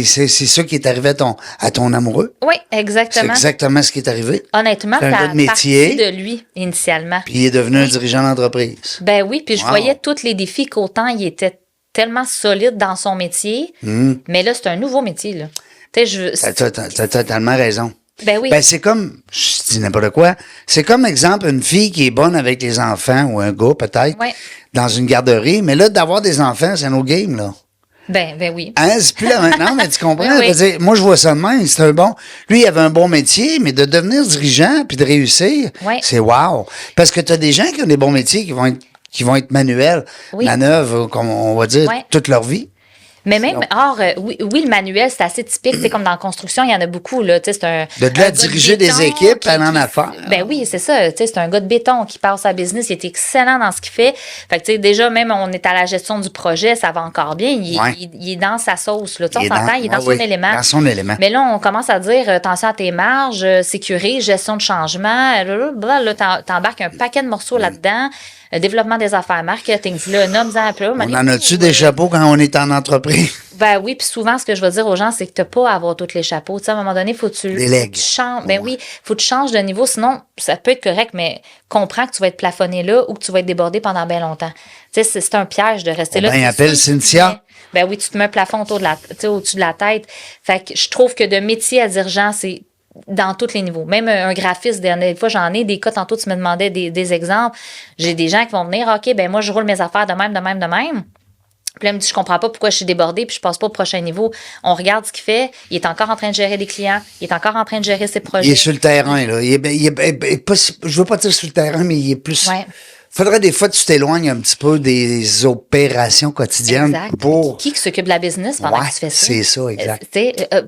ça qui est arrivé à ton amoureux. oui, C'est exactement. exactement ce qui est arrivé. Honnêtement, C'est un ça gars a de métier. parti de lui, initialement. Puis il est devenu un dirigeant d'entreprise. Ben oui, puis je Wow. voyais tous les défis qu'autant il était tellement solide dans son métier, mais là, c'est un nouveau métier, là. Tu sais, T'as totalement raison. Ben oui. Ben, c'est comme, je dis n'importe quoi, c'est comme, exemple, une fille qui est bonne avec les enfants, ou un gars, peut-être, Ouais. dans une garderie, mais là, d'avoir des enfants, c'est un autre game, là. Ben oui. Hein, c'est plus là maintenant, mais tu comprends? Oui, oui. Je veux dire, moi, je vois ça de même. C'est un bon. Lui, il avait un bon métier, mais de devenir dirigeant puis de réussir, Oui. c'est wow. Parce que tu as des gens qui ont des bons métiers qui vont être manuels, Oui. manœuvres, comme on va dire, Ouais. toute leur vie. Mais même, oui, le manuel, c'est assez typique. C'est comme dans la construction, il y en a beaucoup, là. Tu sais, c'est un. De un gars diriger béton des équipes, qui- aller en qui- affaires. Ben oui, c'est ça. Tu sais, c'est un gars de béton qui passe à business. Il est excellent dans ce qu'il fait. Fait que, tu sais, déjà, même on est à la gestion du projet, ça va encore bien. Ouais. Il est dans sa sauce, là. Tu sais, Il on est s'entend, il est dans ah son oui, élément. Dans son élément. Mais là, on commence à dire attention à tes marges, sécurité, gestion de changement. Là, t'embarques un paquet de morceaux là-dedans. Développement des affaires, marketing, là, nomme-en un peu. On en a-tu des chapeaux quand on est en entreprise? Ben oui, puis souvent, ce que je vais dire aux gens, c'est que t'as pas à avoir tous les chapeaux. Tu sais, à un moment donné, faut que tu Délègue. changes. Ben oui, faut que tu changes de niveau. Sinon, ça peut être correct, mais comprends que tu vas être plafonné là ou que tu vas être débordé pendant bien longtemps. Tu sais, c'est un piège de rester là. Ben, C'est appelle sûr que tu Cynthia. mets- Ben oui, tu te mets un plafond au-dessus de la tête. Fait que je trouve que de métier à dirigeant, c'est dans tous les niveaux. Même un graphiste, des fois, j'en ai des cas. Tantôt, tu me demandais des exemples. J'ai des gens qui vont venir, OK, ben moi, je roule mes affaires de même. Puis là, il me dit, je comprends pas pourquoi je suis débordée, puis je passe pas au prochain niveau. On regarde ce qu'il fait. Il est encore en train de gérer des clients. Il est encore en train de gérer ses projets. Il est sur le terrain, là. Je veux pas dire sur le terrain, mais il est plus. Ouais. Faudrait des fois que tu t'éloignes un petit peu des opérations quotidiennes Exact. pour. Qui s'occupe de la business pendant Ouais, que tu fais ça? c'est ça, exact.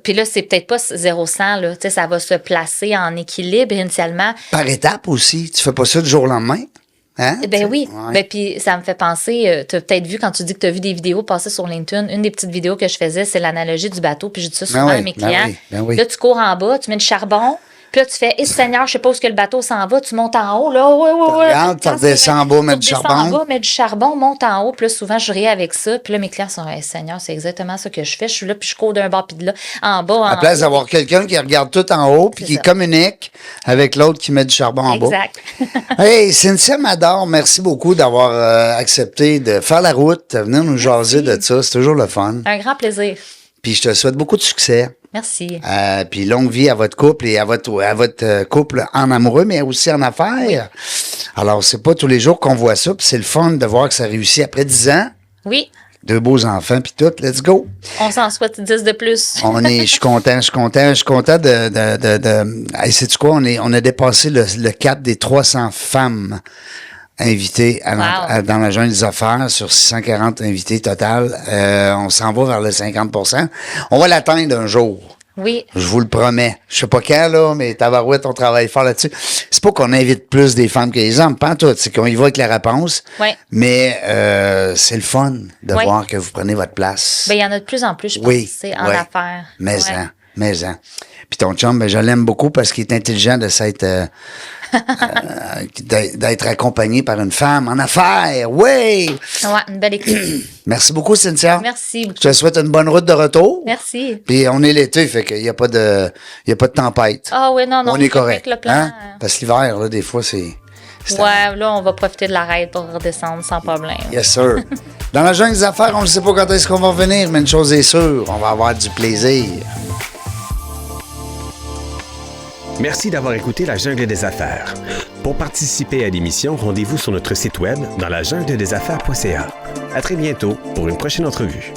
Puis là, c'est peut-être pas 0-100, là. Tu sais, ça va se placer en équilibre initialement. Par étapes aussi. Tu fais pas ça du jour au lendemain. Hein? Ben oui. Ouais. Ben puis ça me fait penser, tu as peut-être vu quand tu dis que tu as vu des vidéos passer sur LinkedIn, une des petites vidéos que je faisais, c'est l'analogie du bateau, puis je dis ça souvent oui, à mes clients. ben oui. Là, tu cours en bas, tu mets du charbon, puis là, tu fais, Seigneur, je sais pas où est-ce que le bateau s'en va, tu montes en haut, là, ouais. regardes, tu redescends en bas, mets du charbon. en bas, mets du charbon, monte en haut, puis là, souvent, je ris avec ça, puis là, mes clients sont, Seigneur, c'est exactement ça que je fais, je suis là, puis je cours d'un bord, puis de là, en bas, À la place d'avoir quelqu'un qui regarde tout en haut puis C'est qui ça. communique avec l'autre qui met du charbon en bas. Exact. Hey, Cynthia Mador, merci beaucoup d'avoir accepté de faire la route, de venir nous jaser de ça. C'est toujours le fun. Un grand plaisir. Puis je te souhaite beaucoup de succès. Merci. Puis longue vie à votre couple et à votre couple en amoureux, mais aussi en affaires. Alors, c'est pas tous les jours qu'on voit ça, puis c'est le fun de voir que ça réussit après 10 ans. Oui, 2 beaux enfants, puis tout. Let's go! on s'en souhaite 10 de plus. Je suis content de hey, sais-tu quoi? On a dépassé le cap des 300 femmes invitées dans la jungle des affaires sur 640 invités total. On s'en va vers le 50%. On va l'atteindre un jour. Oui. Je vous le promets. Je sais pas quand, là, mais tabarouette, on travaille fort là-dessus. C'est pas qu'on invite plus des femmes que les hommes, pas en tout. C'est qu'on y va avec la réponse. Ouais. Mais c'est le fun de Ouais. voir que vous prenez votre place. Ben, il y en a de plus en plus, je pense, Oui, c'est en ouais. affaires. Mais Ouais. mais. Puis ton chum, ben, je l'aime beaucoup parce qu'il est intelligent de s'être d'être accompagné par une femme en affaires. Oui! Ouais, une belle équipe. Merci beaucoup, Cynthia. Merci. Je te souhaite une bonne route de retour. Merci. Puis on est l'été, fait qu'il n'y a pas de tempête. Ah oui, non, On est correct. avec le plan. Hein? Parce que l'hiver, là, des fois, c'est Ouais, là, on va profiter de l'arrêt pour redescendre sans problème. Yes, sir. Dans la jungle des affaires, on ne sait pas quand est-ce qu'on va revenir, mais une chose est sûre, on va avoir du plaisir. Merci d'avoir écouté La Jungle des Affaires. Pour participer à l'émission, rendez-vous sur notre site web dans lajungledesaffaires.ca. À très bientôt pour une prochaine entrevue.